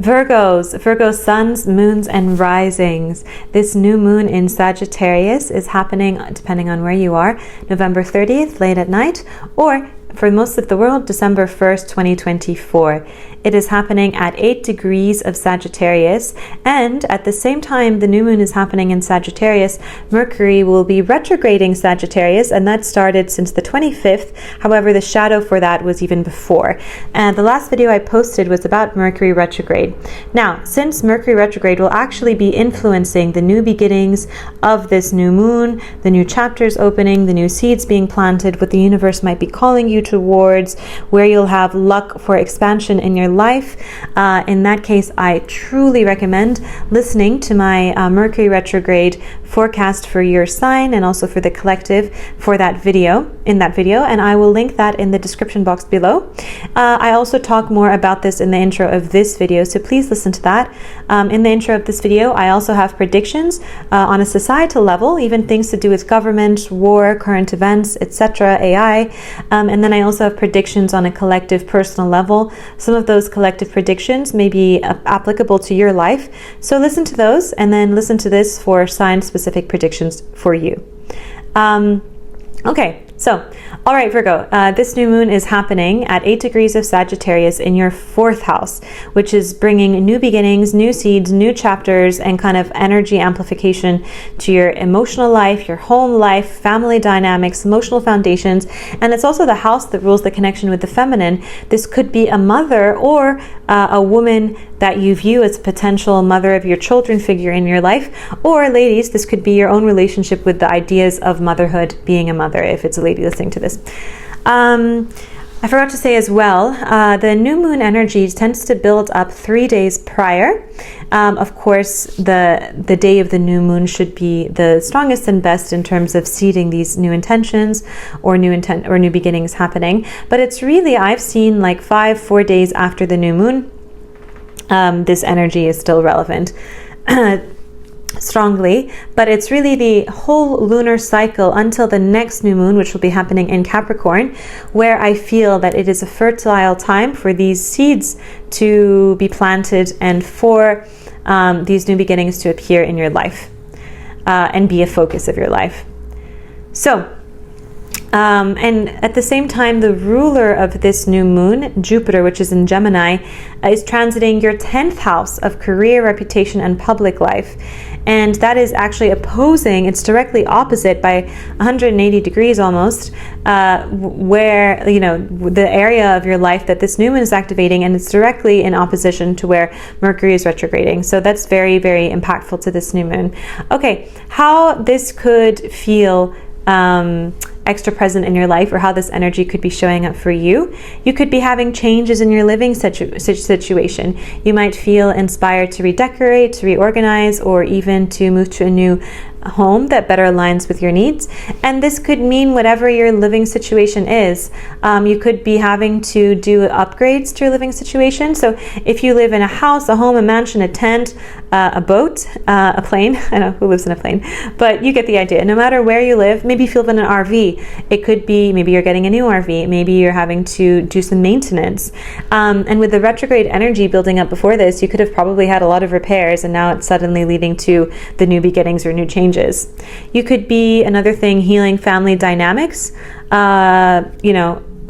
Virgo suns, moons, and risings. This new moon in Sagittarius is happening, depending on where you are, November 30th, late at night, or for most of the world, December 1st, 2024. It is happening at 8 degrees of Sagittarius, and at the same time the new moon is happening in Sagittarius, Mercury will be retrograding Sagittarius, and that started since the 25th. However, the shadow for that was even before. And the last video I posted was about Mercury retrograde. Now, since Mercury retrograde will actually be influencing the new beginnings of this new moon, the new chapters opening, the new seeds being planted, what the universe might be calling you towards, where you'll have luck for expansion in your life. In that case, I truly recommend listening to my Mercury retrograde forecast for your sign and also for the collective for that video, and I will link that in the description box below. I also talk more about this in the intro of this video, so please listen to that. In the intro of this video, I also have predictions on a societal level, even things to do with government, war, current events, etc., AI, and then I also have predictions on a collective personal level. Some of those collective predictions may be applicable to your life, so listen to those and then listen to this for sign-specific predictions for you. Okay, so, all right, Virgo, this new moon is happening at 8 degrees of Sagittarius in your 4th house, which is bringing new beginnings, new seeds, new chapters, and kind of energy amplification to your emotional life, your home life, family dynamics, emotional foundations. And it's also the house that rules the connection with the feminine. This could be a mother or a woman that you view as a potential mother of your children figure in your life. Or ladies, this could be your own relationship with the ideas of motherhood, being a mother, if it's a lady listening to this. I forgot to say as well, the new moon energy tends to build up 3 days prior. Of course, the day of the new moon should be the strongest and best in terms of seeding these new intentions or new beginnings happening. But it's really, I've seen like 4 days after the new moon, this energy is still relevant. Strongly, but it's really the whole lunar cycle until the next new moon, which will be happening in Capricorn, where I feel that it is a fertile time for these seeds to be planted and for these new beginnings to appear in your life and be a focus of your life. So, and at the same time, the ruler of this new moon, Jupiter, which is in Gemini, is transiting your 10th house of career, reputation, and public life. And that is actually opposing, it's directly opposite by 180 degrees almost, where, the area of your life that this new moon is activating, and it's directly in opposition to where Mercury is retrograding. So that's very, very impactful to this new moon. Okay, how this could feel extra present in your life, or how this energy could be showing up for you. You could be having changes in your living situation. You might feel inspired to redecorate, to reorganize, or even to move to a new home that better aligns with your needs. And this could mean whatever your living situation is. You could be having to do upgrades to your living situation. So if you live in a house, a home, a mansion, a tent, a boat, a plane, I don't know who lives in a plane, but you get the idea. No matter where you live, maybe if you live in an RV, it could be maybe you're getting a new RV, maybe you're having to do some maintenance. And with the retrograde energy building up before this, you could have probably had a lot of repairs, and now it's suddenly leading to the new beginnings or new changes. You could be, another thing, healing family dynamics,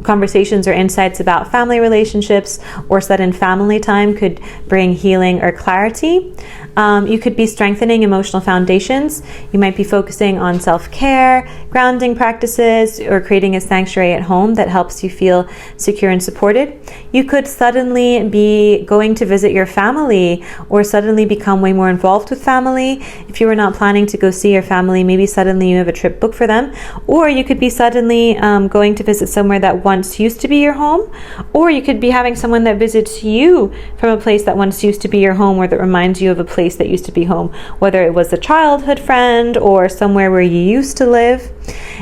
conversations or insights about family relationships or sudden family time could bring healing or clarity. You could be strengthening emotional foundations. You might be focusing on self-care, grounding practices, or creating a sanctuary at home that helps you feel secure and supported. You could suddenly be going to visit your family, or suddenly become way more involved with family. If you were not planning to go see your family, maybe suddenly you have a trip booked for them. Or you could be suddenly going to visit somewhere that once used to be your home. Or you could be having someone that visits you from a place that once used to be your home, or that reminds you of a place that used to be home, whether it was a childhood friend or somewhere where you used to live.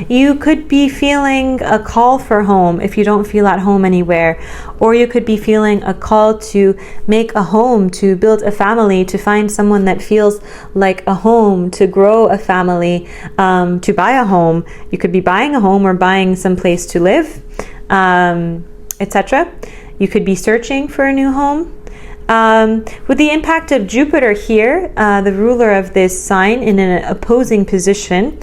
You could be feeling a call for home if you don't feel at home anywhere, or you could be feeling a call to make a home, to build a family, to find someone that feels like a home, to grow a family, to buy a home. You could be buying a home or buying some place to live, etc. You could be searching for a new home. With the impact of Jupiter here, the ruler of this sign, in an opposing position,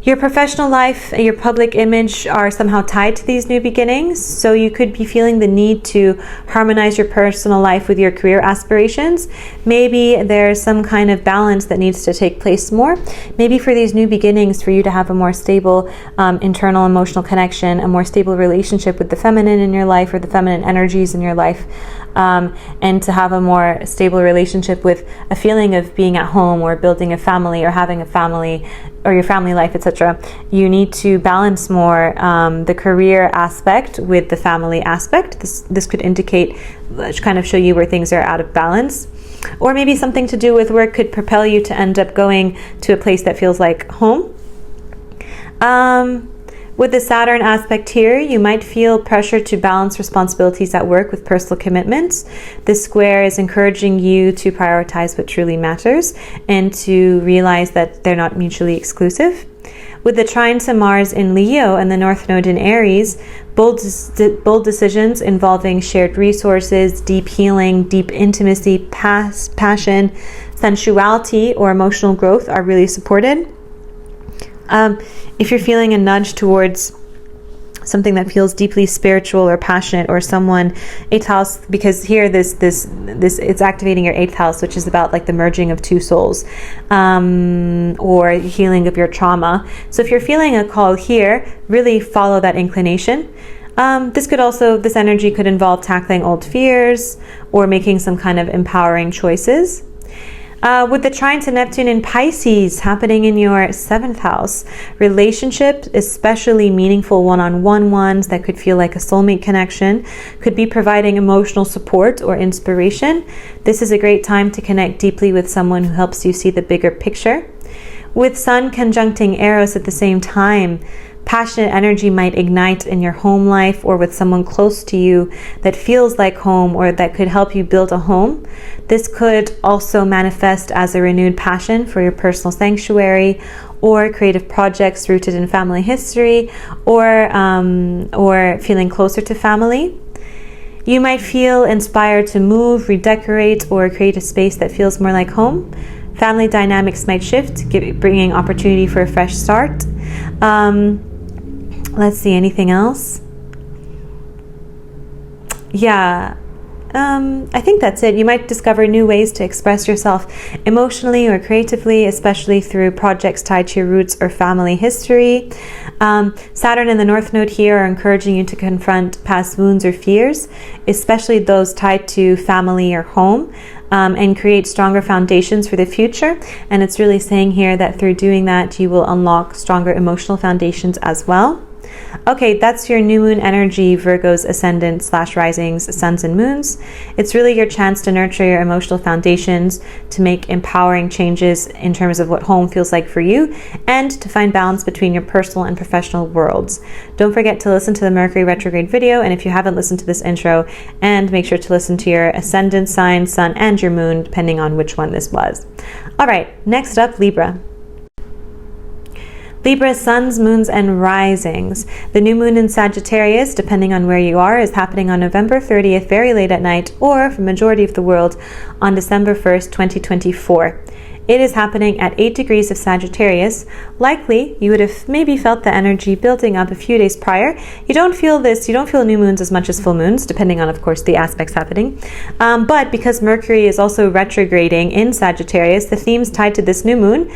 your professional life and your public image are somehow tied to these new beginnings. So you could be feeling the need to harmonize your personal life with your career aspirations. Maybe there's some kind of balance that needs to take place more. Maybe for these new beginnings, for you to have a more stable internal emotional connection, a more stable relationship with the feminine in your life, or the feminine energies in your life, and to have a more stable relationship with a feeling of being at home or building a family or having a family or your family life, etc. You need to balance more the career aspect with the family aspect. This could indicate, kind of show you where things are out of balance. Or maybe something to do with work could propel you to end up going to a place that feels like home. With the Saturn aspect here, you might feel pressure to balance responsibilities at work with personal commitments. This square is encouraging you to prioritize what truly matters and to realize that they're not mutually exclusive. With the trine to Mars in Leo and the North Node in Aries, bold decisions involving shared resources, deep healing, deep intimacy, passion, sensuality, or emotional growth are really supported. If you're feeling a nudge towards something that feels deeply spiritual or passionate, or someone, 8th house, because here this it's activating your 8th house, which is about like the merging of two souls, or healing of your trauma. So if you're feeling a call here, really follow that inclination. This energy could involve tackling old fears or making some kind of empowering choices. With the trine to Neptune in Pisces happening in your 7th house, relationships, especially meaningful one-on-one ones that could feel like a soulmate connection, could be providing emotional support or inspiration. This is a great time to connect deeply with someone who helps you see the bigger picture. With Sun conjuncting Eros at the same time, passionate energy might ignite in your home life or with someone close to you that feels like home or that could help you build a home. This could also manifest as a renewed passion for your personal sanctuary or creative projects rooted in family history, or feeling closer to family. You might feel inspired to move, redecorate, or create a space that feels more like home. Family dynamics might shift, bringing opportunity for a fresh start. Let's see, anything else? Yeah, I think that's it. You might discover new ways to express yourself emotionally or creatively, especially through projects tied to your roots or family history. Saturn and the North Node here are encouraging you to confront past wounds or fears, especially those tied to family or home, and create stronger foundations for the future. And it's really saying here that through doing that, you will unlock stronger emotional foundations as well. Okay, that's your new moon energy, Virgos, ascendant / risings, suns and moons. It's really your chance to nurture your emotional foundations, to make empowering changes in terms of what home feels like for you, and to find balance between your personal and professional worlds. Don't forget to listen to the Mercury Retrograde video, and if you haven't listened to this intro, and make sure to listen to your ascendant sign, sun, and your moon, depending on which one this was. All right, next up, Libra. Libra, suns, moons, and risings. The new moon in Sagittarius, depending on where you are, is happening on November 30th, very late at night, or for the majority of the world, on December 1st, 2024. It is happening at 8 degrees of Sagittarius. Likely, you would have maybe felt the energy building up a few days prior. You don't feel new moons as much as full moons, depending on, of course, the aspects happening. But because Mercury is also retrograding in Sagittarius, the themes tied to this new moon,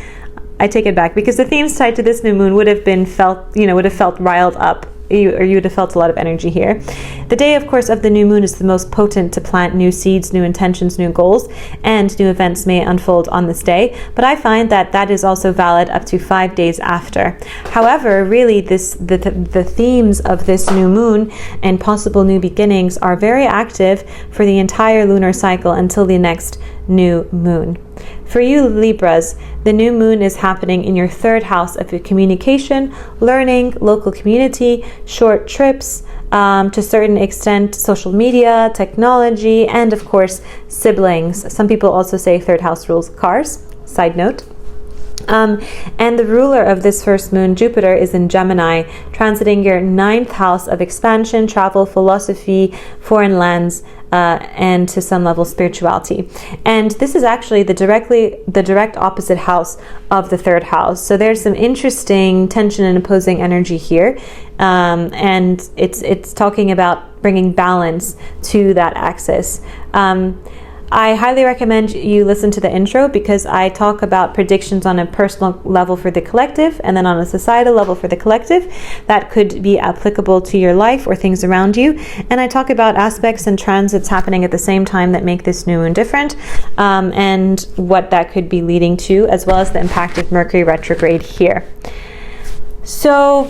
I take it back, because the themes tied to this new moon would have felt riled up, or you would have felt a lot of energy here. The day, of course, of the new moon is the most potent to plant new seeds, new intentions, new goals, and new events may unfold on this day. But I find that is also valid up to 5 days after. However, really, the themes of this new moon and possible new beginnings are very active for the entire lunar cycle until the next new moon. For you Libras, the new moon is happening in your third house of your communication, learning, local community, short trips, to a certain extent, social media, technology, and of course, siblings. Some people also say third house rules cars, side note. And the ruler of this first moon, Jupiter, is in Gemini, transiting your 9th house of expansion, travel, philosophy, foreign lands, and to some level spirituality. And this is actually the direct opposite house of the third house. So there's some interesting tension and opposing energy here. And it's talking about bringing balance to that axis. I highly recommend you listen to the intro because I talk about predictions on a personal level for the collective and then on a societal level for the collective that could be applicable to your life or things around you. And I talk about aspects and transits happening at the same time that make this new moon different, and what that could be leading to, as well as the impact of Mercury retrograde here. So,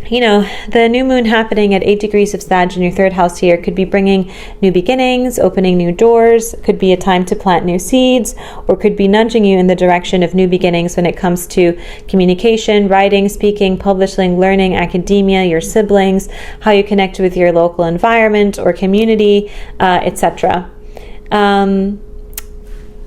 you know, the new moon happening at 8 degrees of Sag in your third house here could be bringing new beginnings, opening new doors, could be a time to plant new seeds, or could be nudging you in the direction of new beginnings when it comes to communication, writing, speaking, publishing, learning, academia, your siblings, how you connect with your local environment or community, etc.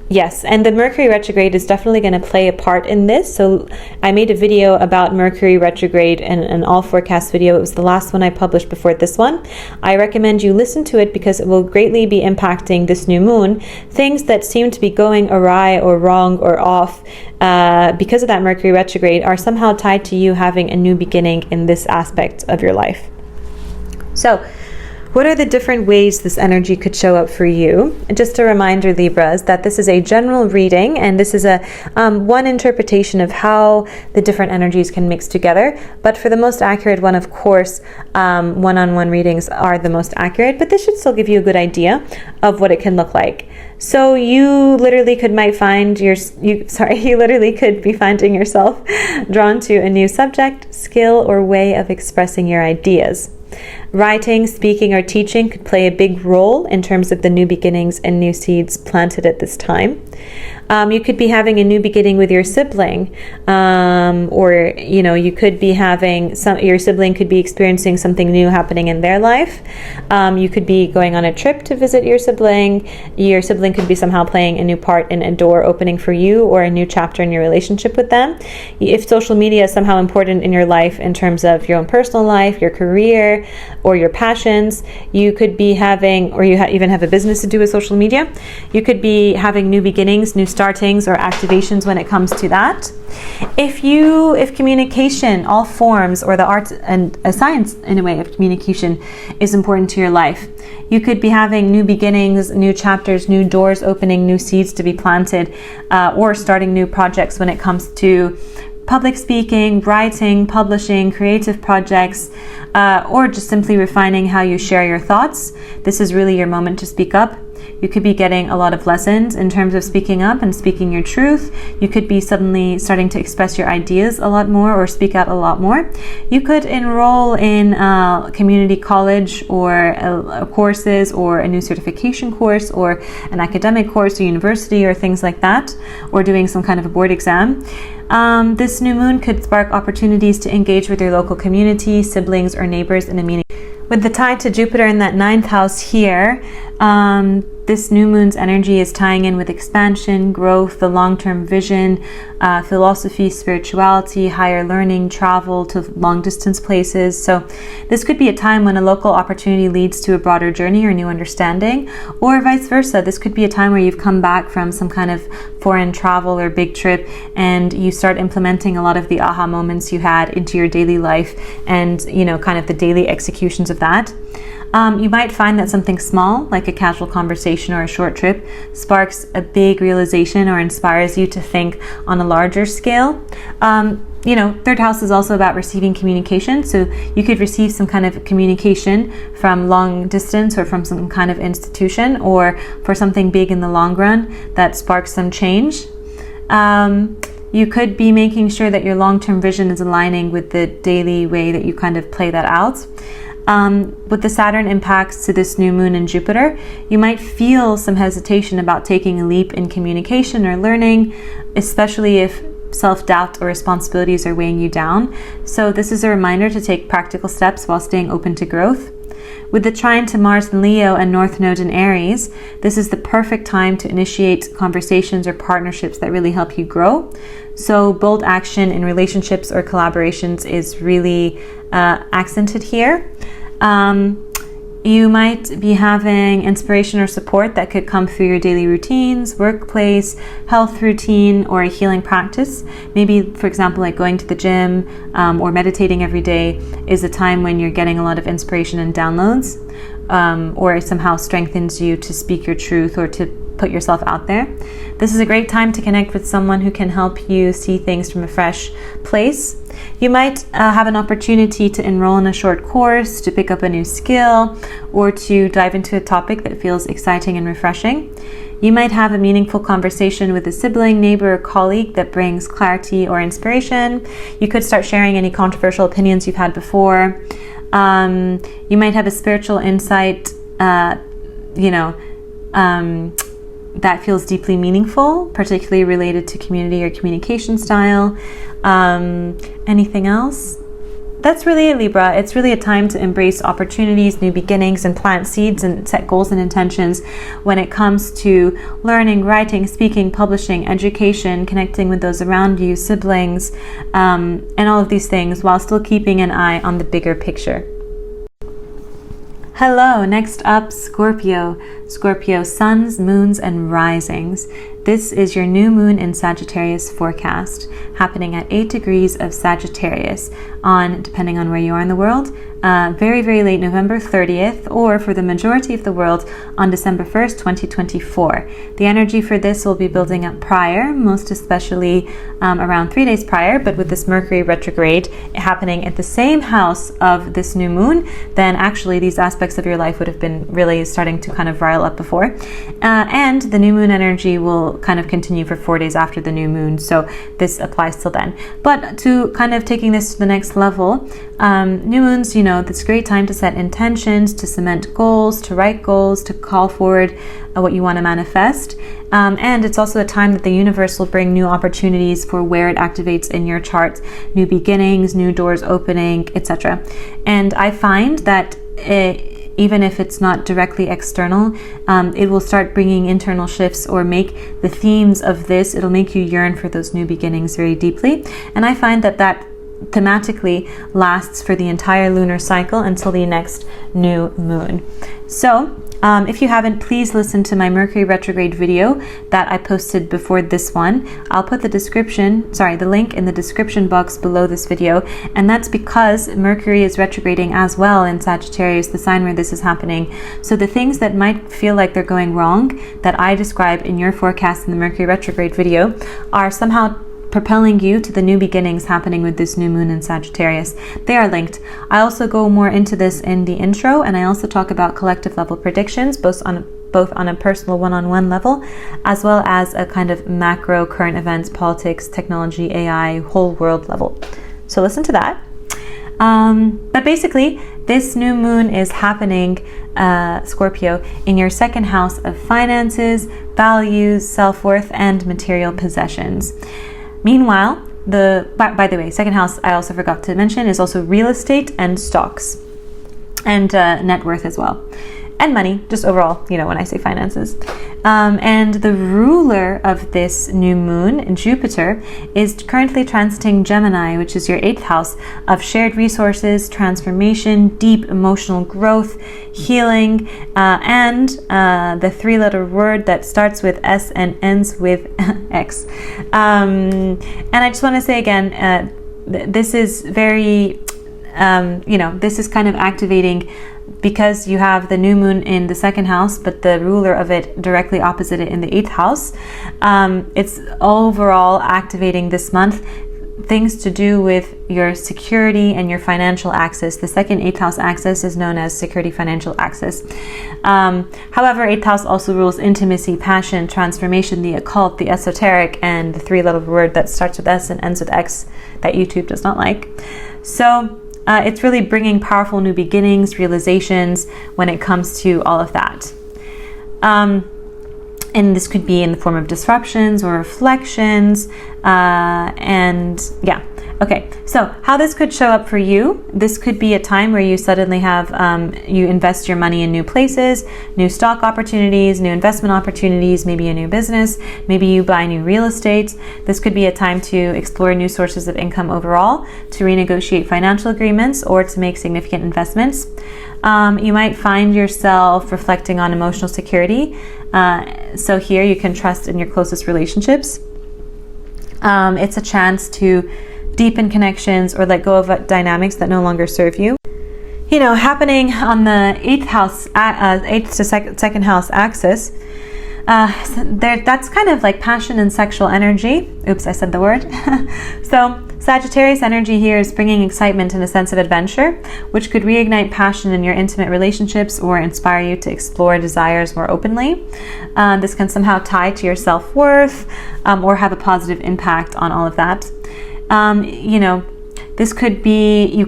Yes, and the Mercury retrograde is definitely going to play a part in this. So I made a video about Mercury retrograde and an all forecast video. It was the last one I published before this one. I recommend you listen to it because it will greatly be impacting this new moon. Things that seem to be going awry or wrong or off because of that Mercury retrograde are somehow tied to you having a new beginning in this aspect of your life. So, what are the different ways this energy could show up for you? And just a reminder, Libras, that this is a general reading and this is a one interpretation of how the different energies can mix together. But for the most accurate one, of course, one-on-one readings are the most accurate, but this should still give you a good idea of what it can look like. So you literally could be finding yourself drawn to a new subject, skill, or way of expressing your ideas. Writing, speaking, or teaching could play a big role in terms of the new beginnings and new seeds planted at this time. You could be having a new beginning with your sibling, or you could be having your sibling could be experiencing something new happening in their life. You could be going on a trip to visit your sibling. Your sibling could be somehow playing a new part in a door opening for you or a new chapter in your relationship with them. If social media is somehow important in your life in terms of your own personal life, your career, or your passions, you could be having, or you even have a business to do with social media, you could be having new beginnings, new startings, or activations when it comes to that. If communication, all forms, or the art and a science in a way of communication is important to your life, you could be having new beginnings, new chapters, new doors opening, new seeds to be planted, or starting new projects when it comes to public speaking, writing, publishing, creative projects, or just simply refining how you share your thoughts. This is really your moment to speak up. You could be getting a lot of lessons in terms of speaking up and speaking your truth. You could be suddenly starting to express your ideas a lot more or speak out a lot more. You could enroll in community college or courses or a new certification course or an academic course or university or things like that, or doing some kind of a board exam. This new moon could spark opportunities to engage with your local community, siblings, or neighbors in a meaningful way. With the tie to Jupiter in that 9th house here, this new moon's energy is tying in with expansion, growth, the long-term vision, philosophy, spirituality, higher learning, travel to long-distance places. So this could be a time when a local opportunity leads to a broader journey or new understanding, or vice versa. This could be a time where you've come back from some kind of foreign travel or big trip and you start implementing a lot of the aha moments you had into your daily life and, kind of the daily executions of that. You might find that something small, like a casual conversation or a short trip, sparks a big realization or inspires you to think on a larger scale. Third house is also about receiving communication. So you could receive some kind of communication from long distance or from some kind of institution or for something big in the long run that sparks some change. You could be making sure that your long-term vision is aligning with the daily way that you kind of play that out. With the Saturn impacts to this new moon and Jupiter, you might feel some hesitation about taking a leap in communication or learning, especially if self-doubt or responsibilities are weighing you down. So this is a reminder to take practical steps while staying open to growth. With the trine to Mars in Leo and North Node in Aries, this is the perfect time to initiate conversations or partnerships that really help you grow. So bold action in relationships or collaborations is really accented here. You might be having inspiration or support that could come through your daily routines, workplace, health routine, or a healing practice. Maybe, for example, like going to the gym or meditating every day is a time when you're getting a lot of inspiration and downloads, or it somehow strengthens you to speak your truth or to put yourself out there. This is a great time to connect with someone who can help you see things from a fresh place. You might have an opportunity to enroll in a short course, to pick up a new skill, or to dive into a topic that feels exciting and refreshing. You might have a meaningful conversation with a sibling, neighbor, or colleague that brings clarity or inspiration. You could start sharing any controversial opinions you've had before. You might have a spiritual insight, that feels deeply meaningful, particularly related to community or communication style. Anything else? That's really it, Libra. It's really a time to embrace opportunities, new beginnings, and plant seeds and set goals and intentions when it comes to learning, writing, speaking, publishing, education, connecting with those around you, siblings, and all of these things, while still keeping an eye on the bigger picture. Hello, next up, Scorpio. Scorpio suns, moons, and risings. This is your new moon in Sagittarius forecast, happening at 8 degrees of Sagittarius on, depending on where you are in the world, very, very late November 30th, or for the majority of the world, on December 1st, 2024. The energy for this will be building up prior, most especially around 3 days prior, but with this Mercury retrograde happening at the same house of this new moon, then actually these aspects of your life would have been really starting to kind of rile up before. And the new moon energy will kind of continue for 4 days after the new moon, so this applies till then. But to kind of taking this to the next level, new moons, it's a great time to set intentions, to cement goals, to write goals, to call forward what you want to manifest. And it's also a time that the universe will bring new opportunities for where it activates in your chart, new beginnings, new doors opening, etc. And I find that even if it's not directly external, it will start bringing internal shifts or make the themes of this, it'll make you yearn for those new beginnings very deeply. And I find that thematically lasts for the entire lunar cycle until the next new moon. So if you haven't, please listen to my Mercury retrograde video that I posted before this one. I'll put the link in the description box below this video, and that's because Mercury is retrograding as well in Sagittarius, the sign where this is happening. So the things that might feel like they're going wrong that I describe in your forecast in the Mercury retrograde video are somehow propelling you to the new beginnings happening with this new moon in Sagittarius. They are linked. I also go more into this in the intro, and I also talk about collective level predictions, both on a personal one-on-one level, as well as a kind of macro current events, politics, technology, AI, whole world level. So listen to that. But basically, this new moon is happening, Scorpio, in your second house of finances, values, self-worth, and material possessions. Meanwhile, by the way, second house, I also forgot to mention, is also real estate and stocks and net worth as well. And money, just overall, when I say finances. And the ruler of this new moon, Jupiter, is currently transiting Gemini, which is your 8th house of shared resources, transformation, deep emotional growth, healing, and the 3-letter word that starts with S and ends with X. And I just want to say again, this is very, this is kind of activating because you have the new moon in the 2nd house, but the ruler of it directly opposite it in the 8th house. It's overall activating this month things to do with your security and your financial access. The second 8th house axis is known as security financial access. However, 8th house also rules intimacy, passion, transformation, the occult, the esoteric, and the 3-letter word that starts with S and ends with X that YouTube does not like. So it's really bringing powerful new beginnings, realizations when it comes to all of that. And this could be in the form of disruptions or reflections. Okay, so how this could show up for you, this could be a time where you suddenly have, you invest your money in new places, new stock opportunities, new investment opportunities, maybe a new business, maybe you buy new real estate. This could be a time to explore new sources of income overall, to renegotiate financial agreements, or to make significant investments. You might find yourself reflecting on emotional security. So here you can trust in your closest relationships. It's a chance to deepen connections or let go of dynamics that no longer serve you. You know, happening on the 8th house, 8th to second house axis, that's kind of like passion and sexual energy. Oops, I said the word. So Sagittarius energy here is bringing excitement and a sense of adventure, which could reignite passion in your intimate relationships or inspire you to explore desires more openly. This can somehow tie to your self-worth or have a positive impact on all of that. You know, this could be,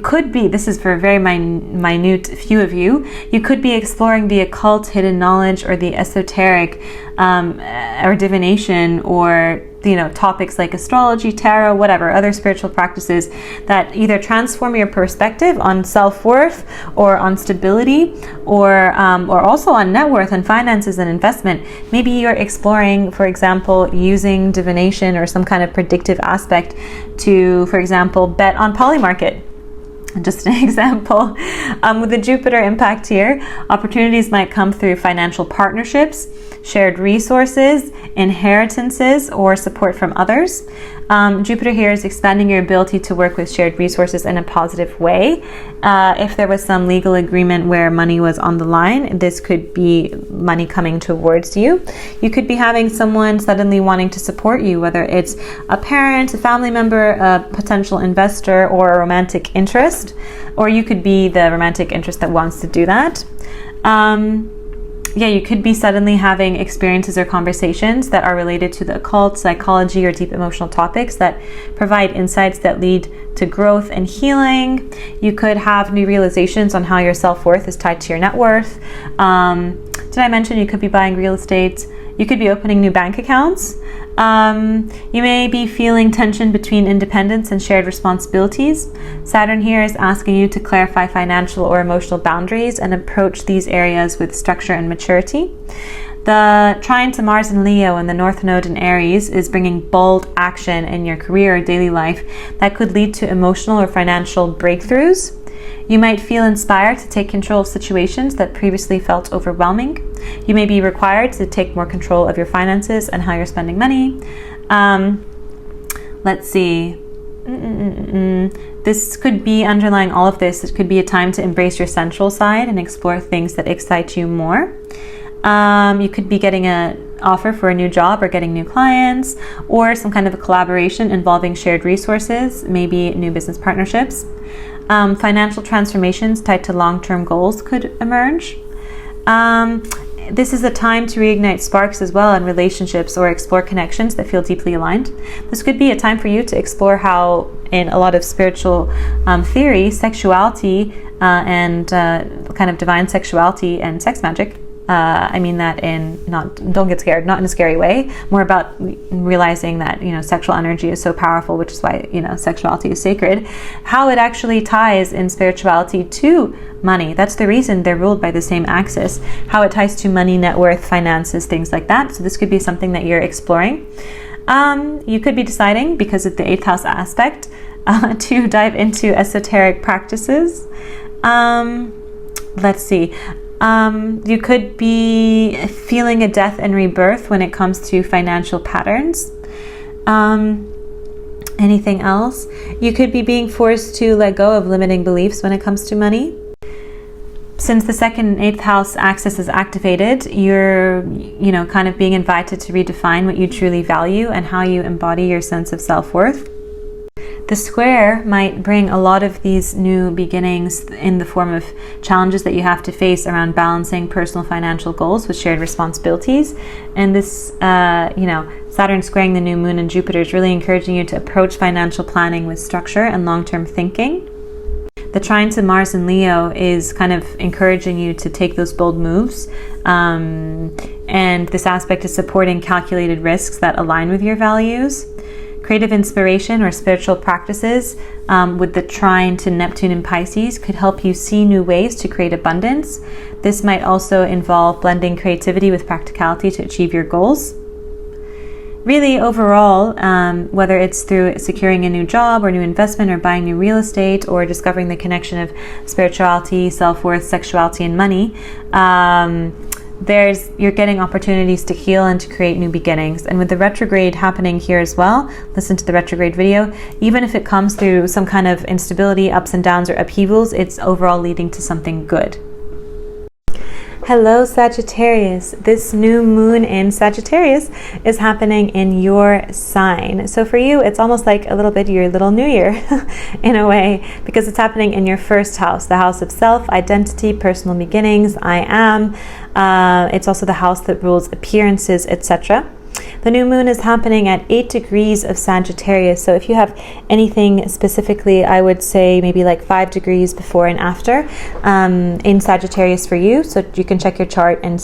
this is for a very minute few of you, you could be exploring the occult, hidden knowledge, or the esoteric, or divination, or, you know, topics like astrology, tarot, whatever, other spiritual practices that either transform your perspective on self-worth or on stability, or also on net worth and finances and investment. Maybe you're exploring, for example, using divination or some kind of predictive aspect to, for example, bet on poly market. Just an example. With the Jupiter impact here, opportunities might come through financial partnerships, shared resources, inheritances, or support from others. Jupiter here is expanding your ability to work with shared resources in a positive way. If there was some legal agreement where money was on the line, this could be money coming towards you. You could be having someone suddenly wanting to support you, whether it's a parent, a family member, a potential investor, or a romantic interest, or you could be the romantic interest that wants to do that. You could be suddenly having experiences or conversations that are related to the occult, psychology, or deep emotional topics that provide insights that lead to growth and healing. You could have new realizations on how your self-worth is tied to your net worth. Did I mention you could be buying real estate? You could be opening new bank accounts. You may be feeling tension between independence and shared responsibilities. Saturn here is asking you to clarify financial or emotional boundaries and approach these areas with structure and maturity. The trine to Mars in Leo and the North Node in Aries is bringing bold action in your career or daily life that could lead to emotional or financial breakthroughs. You might feel inspired to take control of situations that previously felt overwhelming. You may be required to take more control of your finances and how you're spending money. Let's see. This could be underlying all of this. It could be a time to embrace your sensual side and explore things that excite you more. You could be getting an offer for a new job or getting new clients, or some kind of a collaboration involving shared resources, maybe new business partnerships. Financial transformations tied to long-term goals could emerge. This is a time to reignite sparks as well in relationships or explore connections that feel deeply aligned. This could be a time for you to explore how, in a lot of spiritual theory, sexuality and kind of divine sexuality and sex magic. I mean that don't get scared, not in a scary way, more about realizing that, you know, sexual energy is so powerful, which is why, you know, sexuality is sacred, how it actually ties in spirituality to money. That's the reason they're ruled by the same axis, how it ties to money, net worth, finances, things like that. So this could be something that you're exploring. You could be deciding, because of the 8th house aspect, to dive into esoteric practices. Let's see. You could be feeling a death and rebirth when it comes to financial patterns. Anything else? You could be being forced to let go of limiting beliefs when it comes to money. Since the 2nd and 8th house axis is activated, you're, you know, kind of being invited to redefine what you truly value and how you embody your sense of self-worth. The square might bring a lot of these new beginnings in the form of challenges that you have to face around balancing personal financial goals with shared responsibilities. And this, Saturn squaring the new moon and Jupiter is really encouraging you to approach financial planning with structure and long-term thinking. The trine to Mars in Leo is kind of encouraging you to take those bold moves. And this aspect is supporting calculated risks that align with your values. Creative inspiration or spiritual practices with the trine to Neptune in Pisces could help you see new ways to create abundance. This might also involve blending creativity with practicality to achieve your goals. Really, overall, whether it's through securing a new job or new investment or buying new real estate or discovering the connection of spirituality, self-worth, sexuality, and money, you're getting opportunities to heal and to create new beginnings. And with the retrograde happening here as well, listen to the retrograde video, even if it comes through some kind of instability, ups and downs, or upheavals, it's overall leading to something good. Hello Sagittarius. This new moon in Sagittarius is happening in your sign. So for you, it's almost like a little bit your little new year in a way, because it's happening in your first house, the house of self, identity, personal beginnings, I am. It's also the house that rules appearances, etc. The new moon is happening at 8 degrees of Sagittarius. So if you have anything specifically, I would say maybe like 5 degrees before and after in Sagittarius for you. So you can check your chart and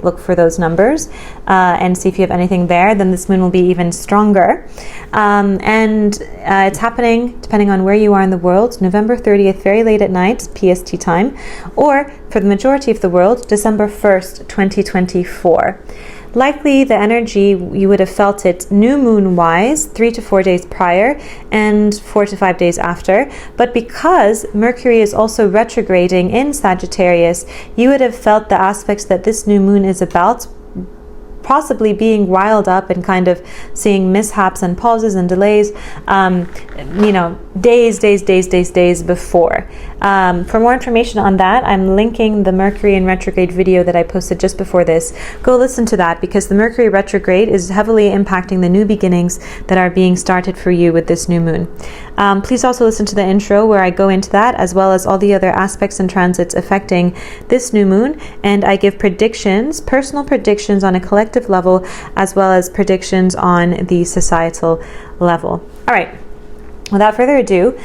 look for those numbers and see if you have anything there. Then this moon will be even stronger. It's happening, depending on where you are in the world, November 30th, very late at night, PST time, or for the majority of the world, December 1st, 2024. Likely the energy, you would have felt it new moon wise 3 to 4 days prior and 4 to 5 days after. But because Mercury is also retrograding in Sagittarius, you would have felt the aspects that this new moon is about, possibly being riled up and kind of seeing mishaps and pauses and delays, days before. For more information on that, I'm linking the Mercury in retrograde video that I posted just before this. Go listen to that, because the Mercury retrograde is heavily impacting the new beginnings that are being started for you with this new moon. Please also listen to the intro where I go into that, as well as all the other aspects and transits affecting this new moon, and I give predictions, personal predictions on a collective level, as well as predictions on the societal level. All right, without further ado,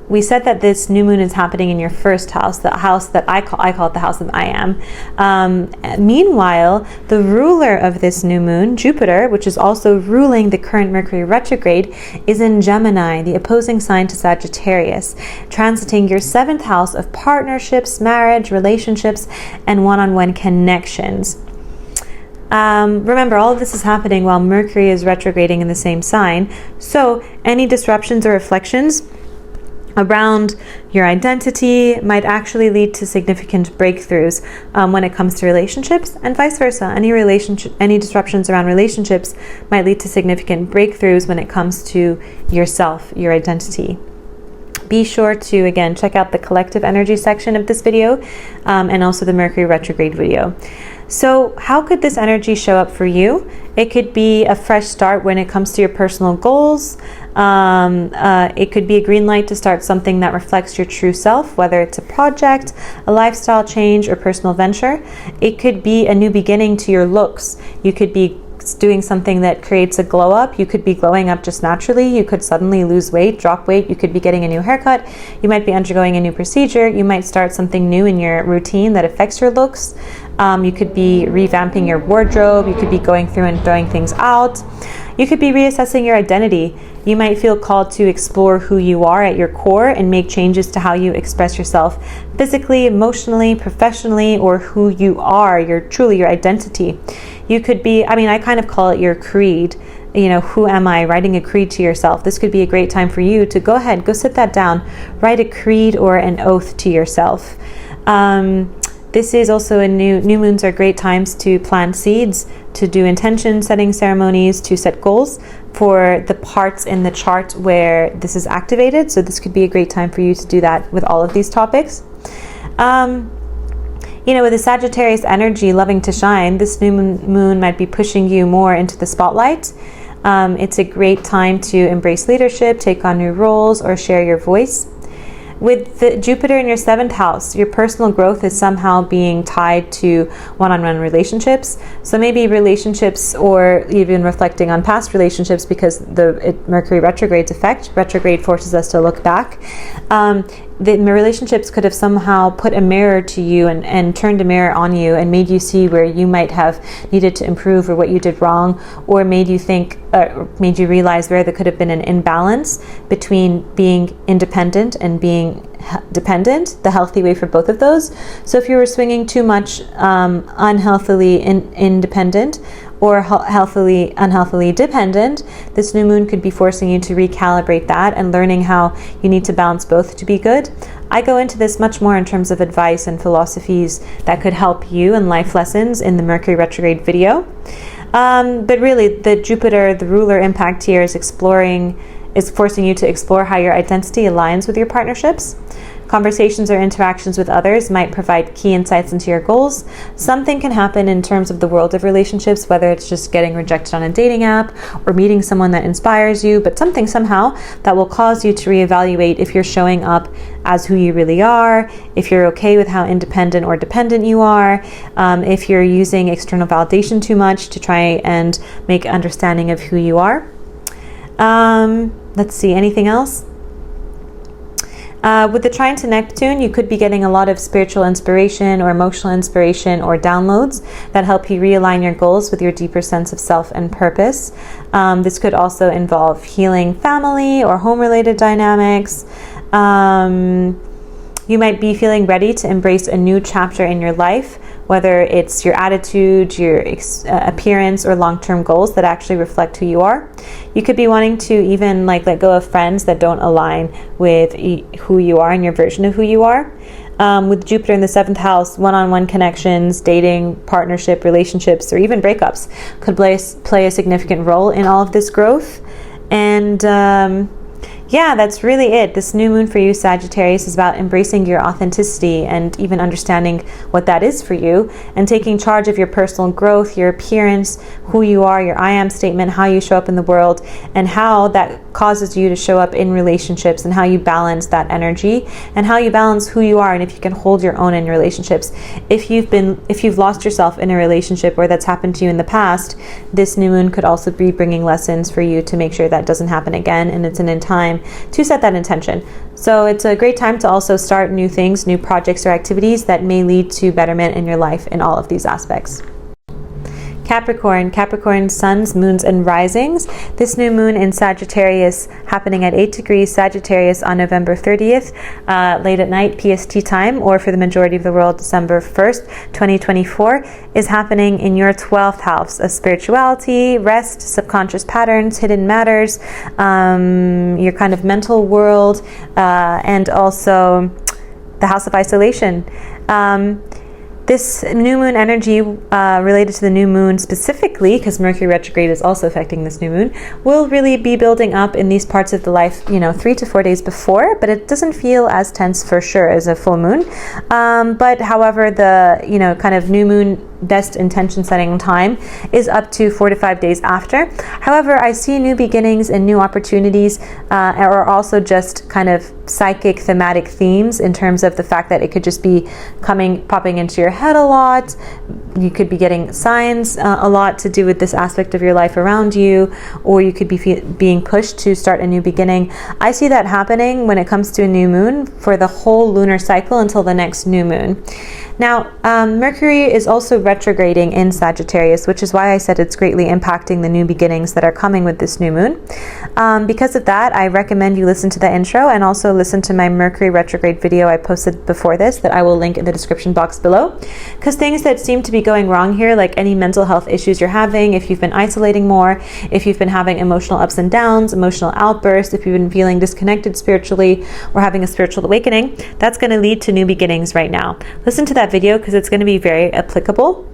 we said that this new moon is happening in your first house, the house that I call it the house that I am. Meanwhile, the ruler of this new moon, Jupiter, which is also ruling the current Mercury retrograde, is in Gemini, the opposing sign to Sagittarius, transiting your 7th house of partnerships, marriage, relationships, and one-on-one connections. Remember, all of this is happening while Mercury is retrograding in the same sign. So any disruptions or reflections around your identity might actually lead to significant breakthroughs when it comes to relationships, and vice versa. Any disruptions around relationships might lead to significant breakthroughs when it comes to yourself, your identity. Be sure to, again, check out the collective energy section of this video and also the Mercury retrograde video. So how could this energy show up for you? It could be a fresh start when it comes to your personal goals. It could be a green light to start something that reflects your true self, whether it's a project, a lifestyle change, or personal venture. It could be a new beginning to your looks. You could be doing something that creates a glow up. You could be glowing up just naturally. You could suddenly lose weight, drop weight. You could be getting a new haircut. You might be undergoing a new procedure. You might start something new in your routine that affects your looks. You could be revamping your wardrobe. You could be going through and throwing things out. You could be reassessing your identity. You might feel called to explore who you are at your core and make changes to how you express yourself physically, emotionally, professionally, or who you are, your identity. You could be, I kind of call it your creed. Who am I? Writing a creed to yourself. This could be a great time for you to go sit that down, write a creed or an oath to yourself. This is also new moons are great times to plant seeds, to do intention setting ceremonies, to set goals for the parts in the chart where this is activated. So this could be a great time for you to do that with all of these topics. With the Sagittarius energy loving to shine, this new moon might be pushing you more into the spotlight. It's a great time to embrace leadership, take on new roles, or share your voice. With the Jupiter in your 7th house, your personal growth is somehow being tied to one-on-one relationships. So maybe relationships, or even reflecting on past relationships, because Mercury retrograde's effect. Retrograde forces us to look back. The relationships could have somehow put a mirror to you and turned a mirror on you and made you see where you might have needed to improve or what you did wrong, or made you realize where there could have been an imbalance between being independent and being dependent, the healthy way for both of those. So if you were swinging too much unhealthily independent or unhealthily dependent, this new moon could be forcing you to recalibrate that and learning how you need to balance both to be good. I go into this much more in terms of advice and philosophies that could help you and life lessons in the Mercury retrograde video. But really, the Jupiter, the ruler impact here is forcing you to explore how your identity aligns with your partnerships. Conversations or interactions with others might provide key insights into your goals. Something can happen in terms of the world of relationships, whether it's just getting rejected on a dating app or meeting someone that inspires you, but something somehow that will cause you to reevaluate if you're showing up as who you really are, if you're okay with how independent or dependent you are, if you're using external validation too much to try and make understanding of who you are. Let's see, anything else? With the trine to Neptune, you could be getting a lot of spiritual inspiration or emotional inspiration or downloads that help you realign your goals with your deeper sense of self and purpose. This could also involve healing family or home-related dynamics. You might be feeling ready to embrace a new chapter in your life, whether it's your attitude, your appearance, or long-term goals that actually reflect who you are. You could be wanting to even let go of friends that don't align with who you are and your version of who you are. With Jupiter in the 7th house, one-on-one connections, dating, partnership, relationships, or even breakups could play a significant role in all of this growth. And yeah, that's really it. This new moon for you, Sagittarius, is about embracing your authenticity and even understanding what that is for you, and taking charge of your personal growth, your appearance, who you are, your I am statement, how you show up in the world, and how that causes you to show up in relationships, and how you balance that energy, and how you balance who you are, and if you can hold your own in your relationships. If you've lost yourself in a relationship or that's happened to you in the past, this new moon could also be bringing lessons for you to make sure that doesn't happen again, and it's in time to set that intention. So it's a great time to also start new things, new projects or activities that may lead to betterment in your life in all of these aspects. Capricorn suns, moons, and risings. This new moon in Sagittarius, happening at 8 degrees Sagittarius on November 30th, late at night PST time, or for the majority of the world, December 1st, 2024, is happening in your 12th house of spirituality, rest, subconscious patterns, hidden matters, your kind of mental world, and also the house of isolation. This new moon energy, related to the new moon specifically, because Mercury retrograde is also affecting this new moon, will really be building up in these parts of the life, 3 to 4 days before, but it doesn't feel as tense for sure as a full moon. But however, the, kind of new moon best intention setting time is up to 4 to 5 days after. However, I see new beginnings and new opportunities, or also just kind of psychic thematic themes in terms of the fact that it could just be popping into your head a lot. You could be getting signs a lot to do with this aspect of your life around you, or you could be being pushed to start a new beginning. I see that happening when it comes to a new moon for the whole lunar cycle until the next new moon. Now, Mercury is also retrograding in Sagittarius, which is why I said it's greatly impacting the new beginnings that are coming with this new moon. Because of that, I recommend you listen to the intro and also listen to my Mercury retrograde video I posted before this that I will link in the description box below. Because things that seem to be going wrong here, like any mental health issues you're having, if you've been isolating more, if you've been having emotional ups and downs, emotional outbursts, if you've been feeling disconnected spiritually or having a spiritual awakening, that's going to lead to new beginnings right now. Listen to that video because it's going to be very applicable.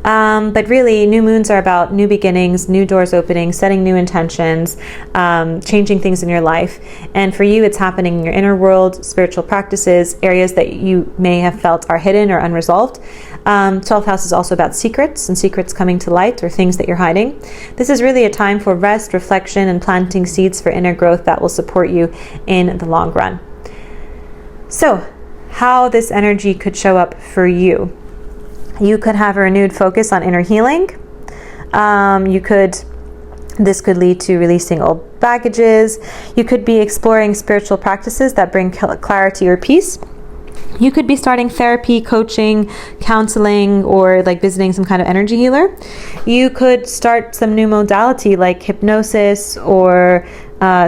But really, new moons are about new beginnings, new doors opening, setting new intentions, changing things in your life. And for you, it's happening in your inner world, spiritual practices, areas that you may have felt are hidden or unresolved. 12th house is also about secrets and secrets coming to light, or things that you're hiding. This is really a time for rest, reflection, and planting seeds for inner growth that will support you in the long run. So, how this energy could show up for you. You could have a renewed focus on inner healing. This could lead to releasing old baggages. You could be exploring spiritual practices that bring clarity or peace. You could be starting therapy, coaching, counseling, or like visiting some kind of energy healer. You could start some new modality like hypnosis or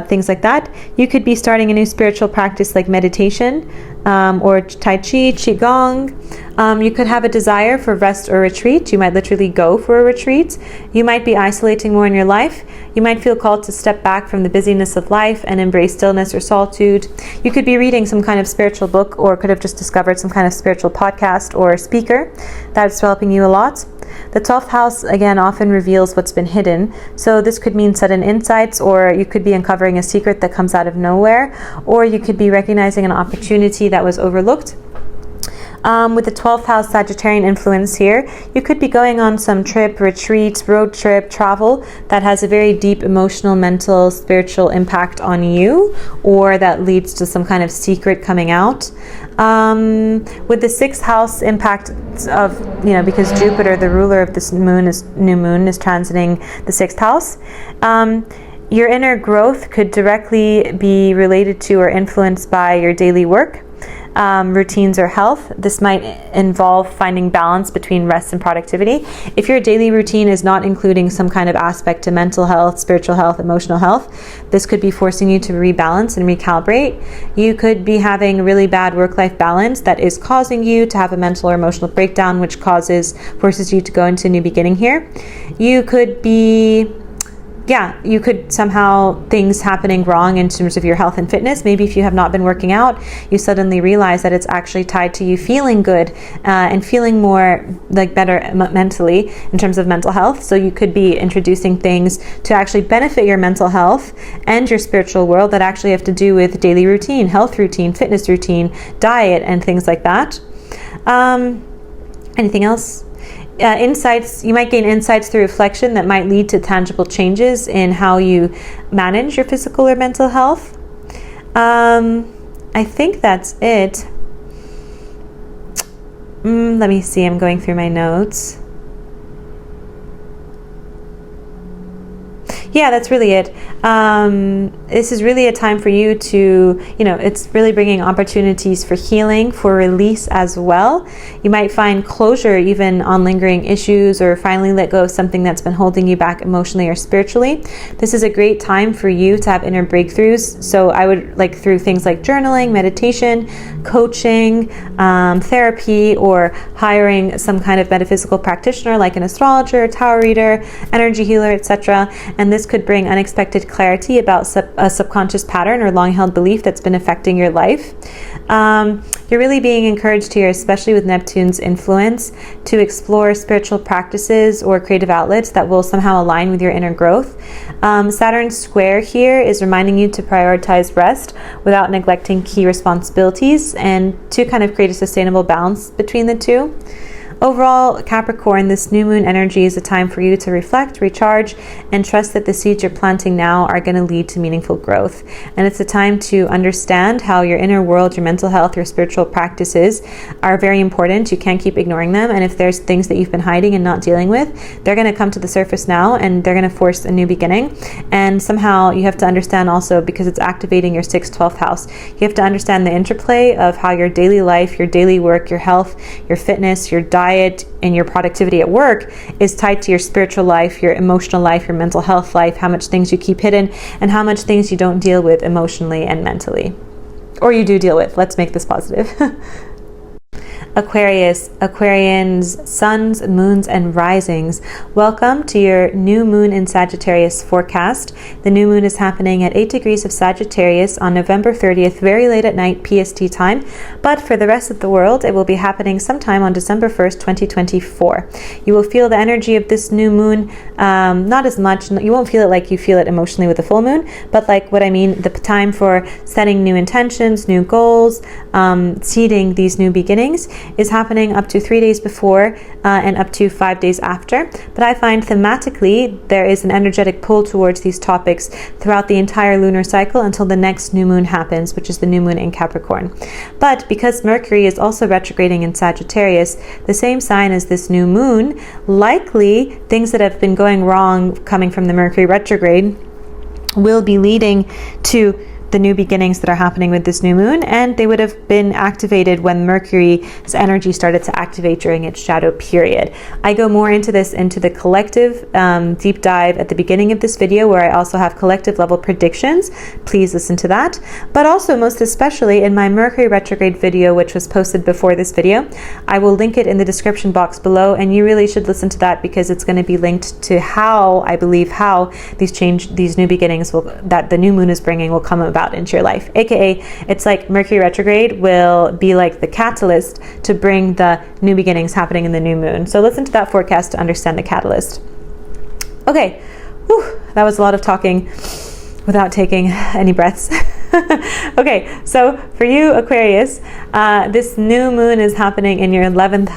things like that. You could be starting a new spiritual practice like meditation or Tai Chi, Qigong. You could have a desire for rest or retreat. You might literally go for a retreat. You might be isolating more in your life. You might feel called to step back from the busyness of life and embrace stillness or solitude. You could be reading some kind of spiritual book, or could have just discovered some kind of spiritual podcast or speaker that's developing you a lot. The 12th house, again, often reveals what's been hidden. So this could mean sudden insights, or you could be uncovering a secret that comes out of nowhere, or you could be recognizing an opportunity that was overlooked. With the 12th house Sagittarian influence here, you could be going on some trip, retreat, road trip, travel that has a very deep emotional, mental, spiritual impact on you, or that leads to some kind of secret coming out. With the 6th house impact of, because Jupiter, the ruler of this new moon, is transiting the 6th house. Your inner growth could directly be related to or influenced by your daily work, routines, or health. This might involve finding balance between rest and productivity. If your daily routine is not including some kind of aspect to mental health, spiritual health, emotional health, this could be forcing you to rebalance and recalibrate. You could be having really bad work-life balance that is causing you to have a mental or emotional breakdown, which forces you to go into a new beginning here. You could be somehow things happening wrong in terms of your health and fitness. Maybe if you have not been working out, you suddenly realize that it's actually tied to you feeling good and feeling more like better mentally in terms of mental health. So you could be introducing things to actually benefit your mental health and your spiritual world that actually have to do with daily routine, health routine, fitness routine, diet, and things like that. Anything else? Insights, you might gain insights through reflection that might lead to tangible changes in how you manage your physical or mental health. I think that's it. Let me see, I'm going through my notes. Yeah, that's really it. This is really a time for you to, it's really bringing opportunities for healing, for release as well. You might find closure even on lingering issues, or finally let go of something that's been holding you back emotionally or spiritually. This is a great time for you to have inner breakthroughs. So I would through things like journaling, meditation, coaching, therapy, or hiring some kind of metaphysical practitioner like an astrologer, tarot reader, energy healer, etc. And this could bring unexpected clarity about a subconscious pattern or long-held belief that's been affecting your life. You're really being encouraged here, especially with Neptune's influence, to explore spiritual practices or creative outlets that will somehow align with your inner growth. Saturn's square here is reminding you to prioritize rest without neglecting key responsibilities, and to kind of create a sustainable balance between the two. Overall, Capricorn, this new moon energy is a time for you to reflect, recharge, and trust that the seeds you're planting now are going to lead to meaningful growth. And it's a time to understand how your inner world, your mental health, your spiritual practices are very important. You can't keep ignoring them. And if there's things that you've been hiding and not dealing with, they're going to come to the surface now, and they're going to force a new beginning. And somehow you have to understand also, because it's activating your 6th, 12th house, you have to understand the interplay of how your daily life, your daily work, your health, your fitness, your diet, and your productivity at work is tied to your spiritual life, your emotional life, your mental health life, how much things you keep hidden, and how much things you don't deal with emotionally and mentally. Or you do deal with. Let's make this positive. Aquarius, Aquarians, suns, moons, and risings. Welcome to your new moon in Sagittarius forecast. The new moon is happening at 8 degrees of Sagittarius on November 30th, very late at night PST time. But for the rest of the world, it will be happening sometime on December 1st, 2024. You will feel the energy of this new moon, not as much. You won't feel it like you feel it emotionally with the full moon, but like what I mean, the time for setting new intentions, new goals, seeding these new beginnings. is happening up to 3 days before and up to 5 days after. But I find thematically there is an energetic pull towards these topics throughout the entire lunar cycle until the next new moon happens, which is the new moon in Capricorn. But because Mercury is also retrograding in Sagittarius, the same sign as this new moon, likely things that have been going wrong coming from the Mercury retrograde will be leading to the new beginnings that are happening with this new moon, and they would have been activated when Mercury's energy started to activate during its shadow period. I go more into this into the collective deep dive at the beginning of this video, where I also have collective level predictions. Please listen to that. But also, most especially in my Mercury retrograde video, which was posted before this video, I will link it in the description box below, and you really should listen to that because it's going to be linked to how I believe how these new beginnings that the new moon is bringing will come about into your life. AKA, it's like Mercury retrograde will be like the catalyst to bring the new beginnings happening in the new moon. So listen to that forecast to understand the catalyst. Okay, whew, that was a lot of talking without taking any breaths. Okay, so for you, Aquarius, this new moon is happening in your 11th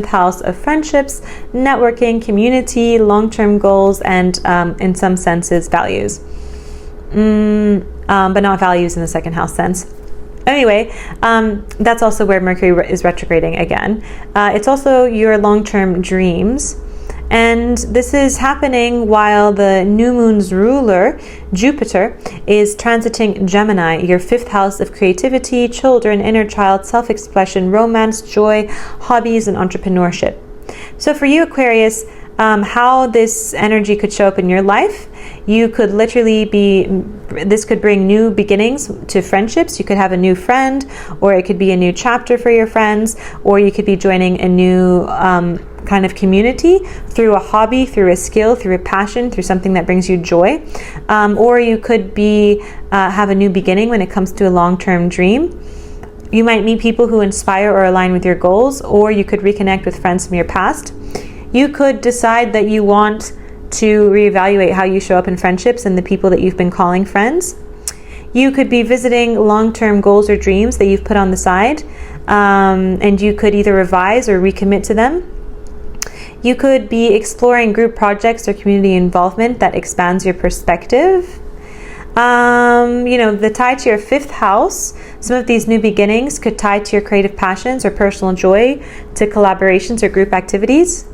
house, of friendships, networking, community, long-term goals, and in some senses, values. But not values in the second house sense. Anyway, that's also where Mercury is retrograding again. It's also your long-term dreams. And this is happening while the new moon's ruler, Jupiter, is transiting Gemini, your 5th house of creativity, children, inner child, self-expression, romance, joy, hobbies, and entrepreneurship. So for you, Aquarius, how this energy could show up in your life, you could literally this could bring new beginnings to friendships. You could have a new friend, or it could be a new chapter for your friends, or you could be joining a new kind of community through a hobby, through a skill, through a passion, through something that brings you joy. Or you could have a new beginning when it comes to a long-term dream. You might meet people who inspire or align with your goals, or you could reconnect with friends from your past. You could decide that you want to reevaluate how you show up in friendships and the people that you've been calling friends. You could be visiting long-term goals or dreams that you've put on the side, and you could either revise or recommit to them. You could be exploring group projects or community involvement that expands your perspective. The tie to your 5th house, some of these new beginnings could tie to your creative passions or personal joy, to collaborations or group activities.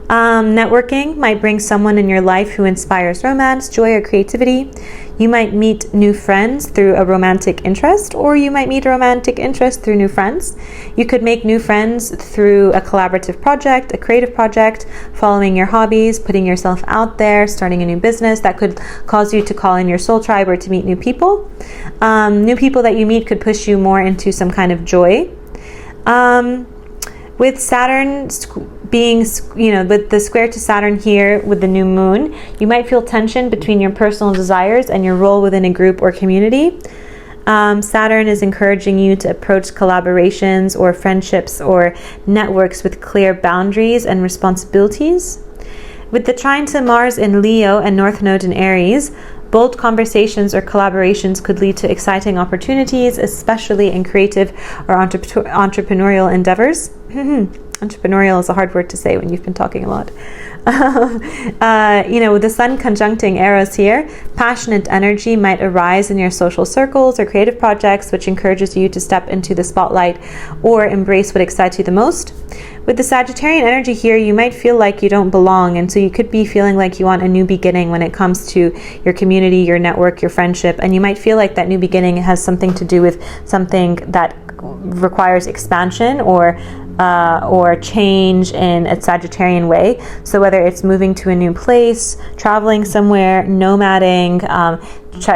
Networking might bring someone in your life who inspires romance, joy, or creativity. You might meet new friends through a romantic interest, or you might meet a romantic interest through new friends. You could make new friends through a collaborative project, a creative project, following your hobbies, putting yourself out there, starting a new business. That could cause you to call in your soul tribe or to meet new people. New people that you meet could push you more into some kind of joy. With Saturn being, with the square to Saturn here with the new moon, you might feel tension between your personal desires and your role within a group or community. Saturn is encouraging you to approach collaborations or friendships or networks with clear boundaries and responsibilities. With the trine to Mars in Leo and North Node in Aries, bold conversations or collaborations could lead to exciting opportunities, especially in creative or entrepreneurial endeavors. Entrepreneurial is a hard word to say when you've been talking a lot. With the sun conjuncting Eros here, passionate energy might arise in your social circles or creative projects, which encourages you to step into the spotlight or embrace what excites you the most. With the Sagittarian energy here, you might feel like you don't belong, and so you could be feeling like you want a new beginning when it comes to your community, your network, your friendship, and you might feel like that new beginning has something to do with something that requires expansion or change in a Sagittarian way. So whether it's moving to a new place, traveling somewhere, nomading,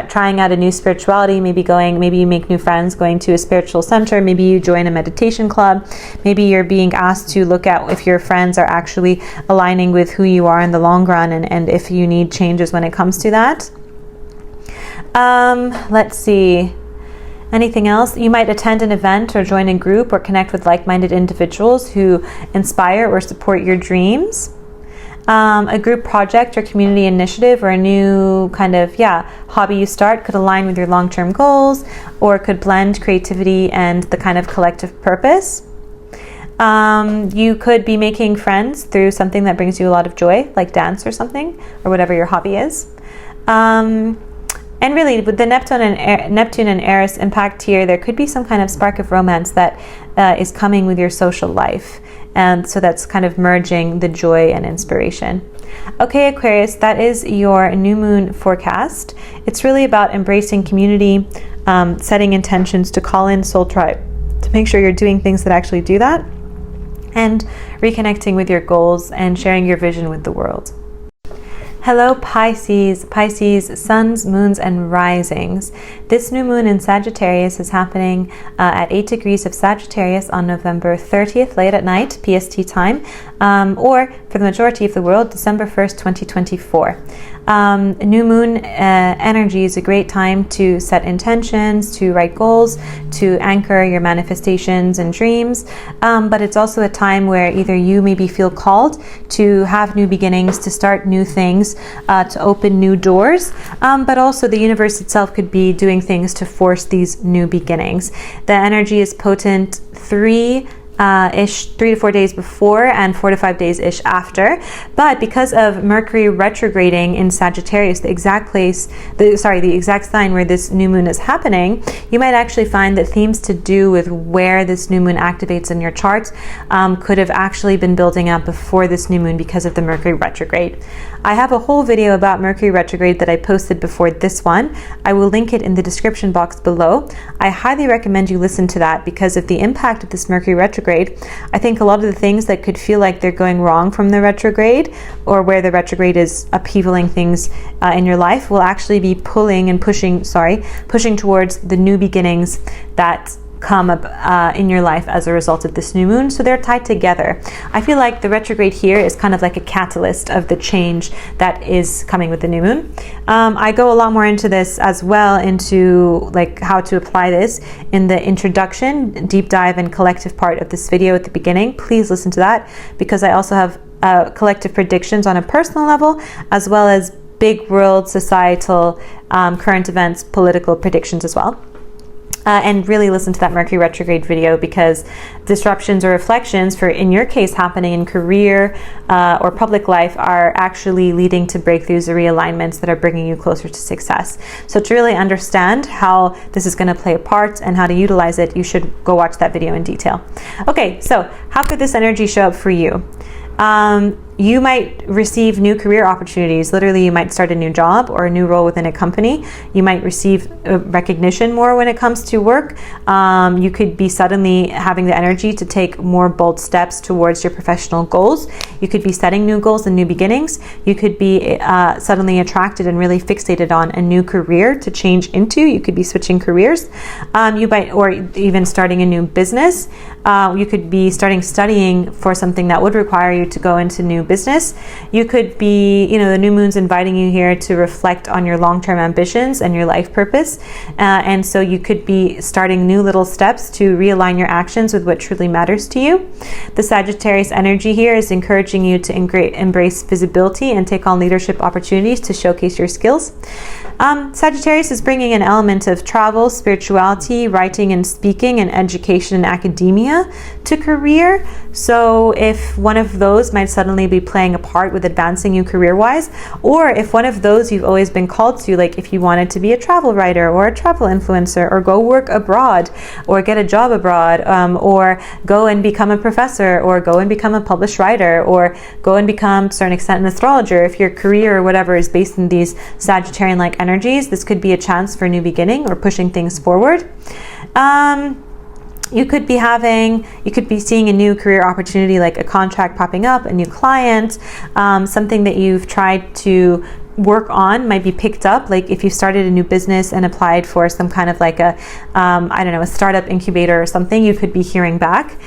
trying out a new spirituality, maybe you make new friends, going to a spiritual center, maybe you join a meditation club, maybe you're being asked to look at if your friends are actually aligning with who you are in the long run, and if you need changes when it comes to that. Let's see. Anything else? You might attend an event or join a group or connect with like-minded individuals who inspire or support your dreams. A group project or community initiative or a new kind of hobby you start could align with your long-term goals or could blend creativity and the kind of collective purpose. You could be making friends through something that brings you a lot of joy, like dance or something, or whatever your hobby is. And really, with the Neptune and Aries impact here, there could be some kind of spark of romance that is coming with your social life. And so that's kind of merging the joy and inspiration. Okay, Aquarius, that is your new moon forecast. It's really about embracing community, setting intentions to call in soul tribe, to make sure you're doing things that actually do that, and reconnecting with your goals and sharing your vision with the world. Hello Pisces, suns, moons, and risings. This new moon in Sagittarius is happening at 8 degrees of Sagittarius on November 30th, late at night, PST time, or for the majority of the world, December 1st, 2024. New moon energy is a great time to set intentions, to write goals, to anchor your manifestations and dreams, but it's also a time where either you maybe feel called to have new beginnings, to start new things, to open new doors, but also the universe itself could be doing things to force these new beginnings. The energy is potent 3 to 4 days before and 4 to 5 days ish after. But because of Mercury retrograding in Sagittarius, the exact sign where this new moon is happening, you might actually find that themes to do with where this new moon activates in your chart could have actually been building up before this new moon because of the Mercury retrograde. I have a whole video about Mercury retrograde that I posted before this one. I will link it in the description box below. I highly recommend you listen to that because of the impact of this Mercury retrograde. I think a lot of the things that could feel like they're going wrong from the retrograde, or where the retrograde is upheavaling things in your life, will actually be pushing towards the new beginnings that come up in your life as a result of this new moon. So they're tied together. I feel like the retrograde here is kind of like a catalyst of the change that is coming with the new moon. I go a lot more into this as well, into like how to apply this in the introduction, deep dive, and collective part of this video at the beginning. Please listen to that, because I also have collective predictions on a personal level, as well as big world, societal, current events, political predictions as well. And really listen to that Mercury retrograde video, because disruptions or reflections for, in your case, happening in career or public life are actually leading to breakthroughs or realignments that are bringing you closer to success. So to really understand how this is going to play a part and how to utilize it, you should go watch that video in detail. Okay, so how could this energy show up for you? You might receive new career opportunities. Literally, you might start a new job or a new role within a company. You might receive recognition more when it comes to work. You could be suddenly having the energy to take more bold steps towards your professional goals. You could be setting new goals and new beginnings. You could be suddenly attracted and really fixated on a new career to change into. You could be switching careers. You might, or even starting a new business. You could be studying for something that would require you to go into new business. You could be, the new moon's inviting you here to reflect on your long-term ambitions and your life purpose. And so you could be starting new little steps to realign your actions with what truly matters to you. The Sagittarius energy here is encouraging you to embrace visibility and take on leadership opportunities to showcase your skills. Sagittarius is bringing an element of travel, spirituality, writing and speaking, and education and academia to career. So if one of those might suddenly be playing a part with advancing you career-wise, or if one of those you've always been called to, like if you wanted to be a travel writer or a travel influencer, or go work abroad or get a job abroad, or go and become a professor, or go and become a published writer, or go and become, to a certain extent, an astrologer. If your career or whatever is based in these Sagittarian-like energies, this could be a chance for a new beginning or pushing things forward. You could be seeing a new career opportunity, like a contract popping up, a new client, something that you've tried to work on might be picked up. Like if you started a new business and applied for some kind of like a startup incubator or something, you could be hearing back.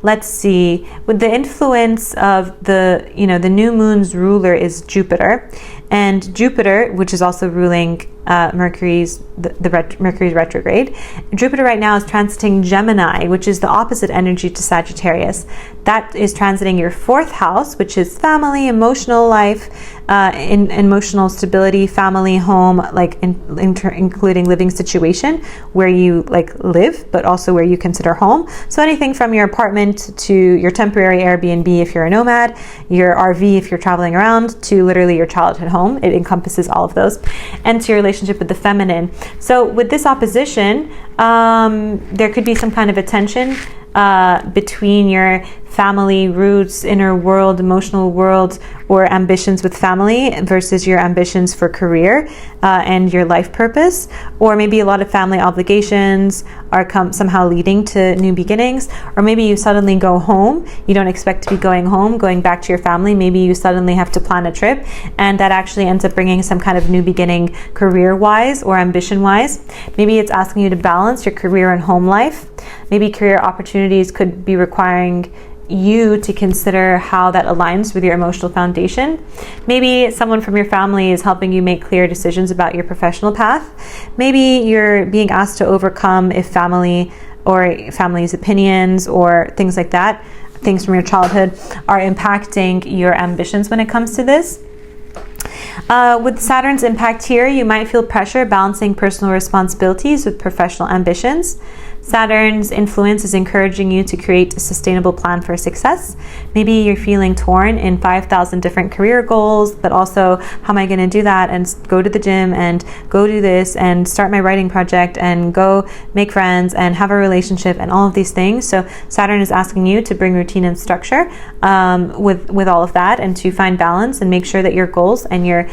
Let's see, with the influence of the new moon's ruler is Jupiter, and Jupiter, which is also ruling Mercury's retrograde. Jupiter right now is transiting Gemini, which is the opposite energy to Sagittarius. That is transiting your 4th house, which is family, emotional life, emotional stability, family, home, like including living situation where you like live, but also where you consider home. So anything from your apartment to your temporary Airbnb if you're a nomad, your RV if you're traveling around, to literally your childhood home. It encompasses all of those, and to your relationship with the feminine. So with this opposition, there could be some kind of a tension between your family roots, inner world, emotional world, or ambitions with family versus your ambitions for career and your life purpose. Or maybe a lot of family obligations are somehow leading to new beginnings. Or maybe you suddenly go home. You don't expect to be going home, going back to your family. Maybe you suddenly have to plan a trip, and that actually ends up bringing some kind of new beginning career-wise or ambition-wise. Maybe it's asking you to balance your career and home life. Maybe career opportunities could be requiring you to consider how that aligns with your emotional foundation. Maybe someone from your family is helping you make clear decisions about your professional path. Maybe you're being asked to overcome if family's opinions or things like that, things from your childhood, are impacting your ambitions when it comes to this. With Saturn's impact here, you might feel pressure balancing personal responsibilities with professional ambitions. Saturn's influence is encouraging you to create a sustainable plan for success. Maybe you're feeling torn in 5,000 different career goals, but also, how am I going to do that and go to the gym and go do this and start my writing project and go make friends and have a relationship and all of these things. So Saturn is asking you to bring routine and structure with all of that, and to find balance and make sure that your goals and your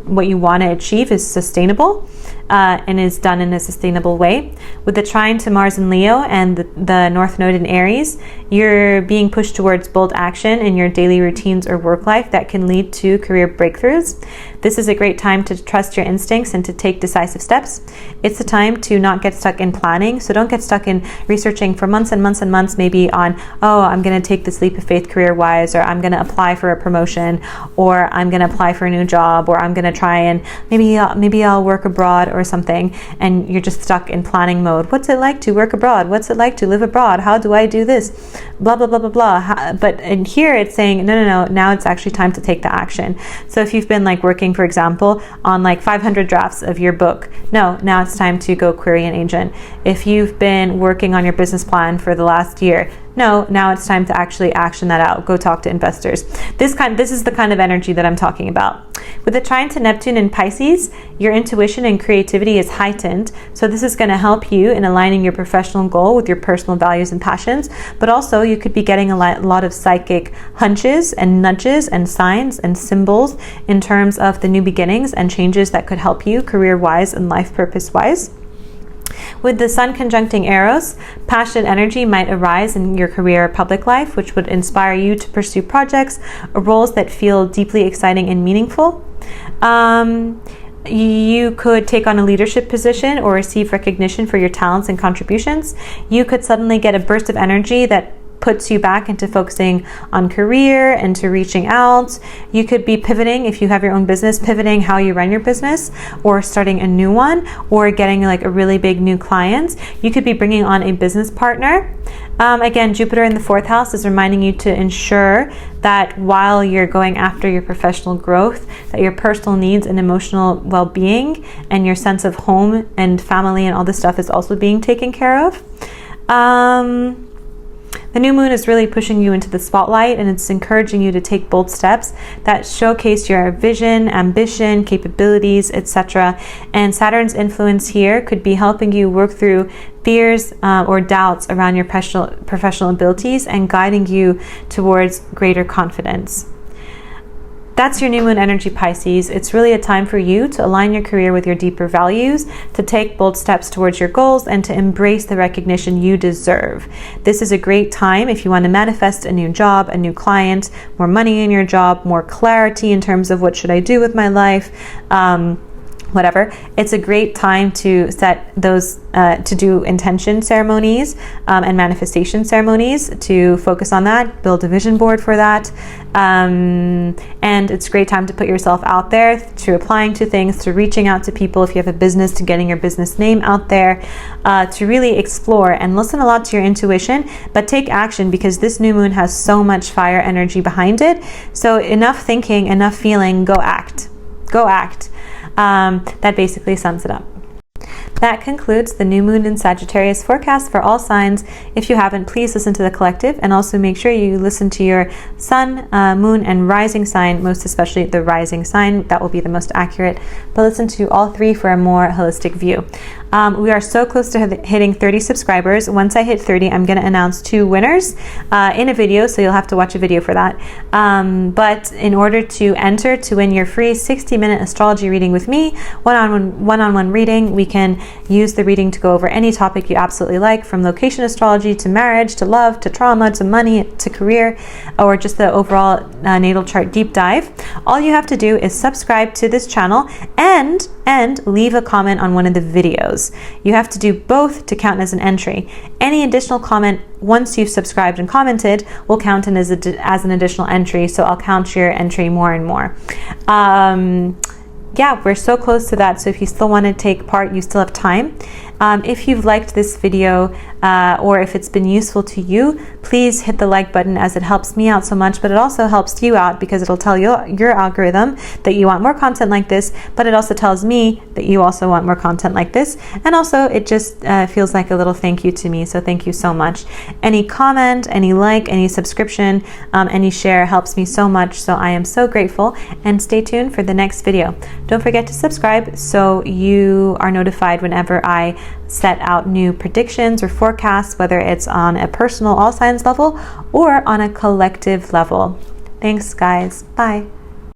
what you want to achieve is sustainable and is done in a sustainable way. With the trine to Mars in Leo and the North Node in Aries, you're being pushed towards bold action in your daily routines or work life that can lead to career breakthroughs. This is a great time to trust your instincts and to take decisive steps. It's a time to not get stuck in planning. So don't get stuck in researching for months and months and months, maybe on, oh, I'm going to take this leap of faith career-wise, or I'm going to apply for a promotion, or I'm going to apply for a new job, or I'm going to try and maybe I'll work abroad or something, and you're just stuck in planning mode. What's it like to work abroad? What's it like to live abroad? How do I do this? Blah, blah, blah, blah, blah. But in here it's saying, no, now it's actually time to take the action. So if you've been like working, for example, on like 500 drafts of your book, now it's time to go query an agent. If you've been working on your business plan for the last year, now it's time to actually action that out. Go talk to investors. This is the kind of energy that I'm talking about. With the trine to Neptune in Pisces, your intuition and creativity is heightened. So this is going to help you in aligning your professional goal with your personal values and passions. But also you could be getting a lot of psychic hunches and nudges and signs and symbols in terms of the new beginnings and changes that could help you career-wise and life purpose-wise. With the Sun conjuncting Eros, passionate energy might arise in your career or public life, which would inspire you to pursue projects or roles that feel deeply exciting and meaningful. You could take on a leadership position or receive recognition for your talents and contributions. You could suddenly get a burst of energy that puts you back into focusing on career and to reaching out. You could be pivoting, if you have your own business, pivoting how you run your business, or starting a new one, or getting like a really big new client. You could be bringing on a business partner. Again, Jupiter in the 4th house is reminding you to ensure that while you're going after your professional growth, that your personal needs and emotional well-being and your sense of home and family and all this stuff is also being taken care of. The new moon is really pushing you into the spotlight, and it's encouraging you to take bold steps that showcase your vision, ambition, capabilities, etc. And Saturn's influence here could be helping you work through fears or doubts around your professional abilities and guiding you towards greater confidence. That's your new moon energy, Pisces. It's really a time for you to align your career with your deeper values, to take bold steps towards your goals, and to embrace the recognition you deserve. This is a great time if you want to manifest a new job, a new client, more money in your job, more clarity in terms of what should I do with my life, whatever. It's a great time to set those, to do intention ceremonies and manifestation ceremonies, to focus on that, build a vision board for that. And it's a great time to put yourself out there, to applying to things, to reaching out to people if you have a business, to getting your business name out there, to really explore and listen a lot to your intuition, but take action, because this new moon has so much fire energy behind it. So enough thinking, enough feeling, go act. Go act. That basically sums it up. That concludes the new moon in Sagittarius forecast for all signs. If you haven't, please listen to the collective, and also make sure you listen to your sun, moon, and rising sign, most especially the rising sign. That will be the most accurate, but listen to all three for a more holistic view. We are so close to hitting 30 subscribers. Once I hit 30, I'm going to announce 2 winners in a video, so you'll have to watch a video for that. But in order to enter to win your free 60-minute astrology reading with me, one-on-one reading, we can use the reading to go over any topic you absolutely like, from location astrology to marriage to love to trauma to money to career, or just the overall natal chart deep dive. All you have to do is subscribe to this channel and leave a comment on one of the videos. You have to do both to count as an entry. Any additional comment once you've subscribed and commented will count in as an additional entry, so I'll count your entry more and more. Yeah, we're so close to that, so if you still want to take part, you still have time. If you've liked this video or if it's been useful to you, please hit the like button, as it helps me out so much, but it also helps you out because it'll tell your algorithm that you want more content like this, but it also tells me that you also want more content like this, and also it just feels like a little thank you to me, so thank you so much. Any comment, any like, any subscription, any share helps me so much, so I am so grateful, and stay tuned for the next video. Don't forget to subscribe so you are notified whenever I set out new predictions or forecasts, whether it's on a personal all signs level or on a collective level. Thanks, guys. Bye.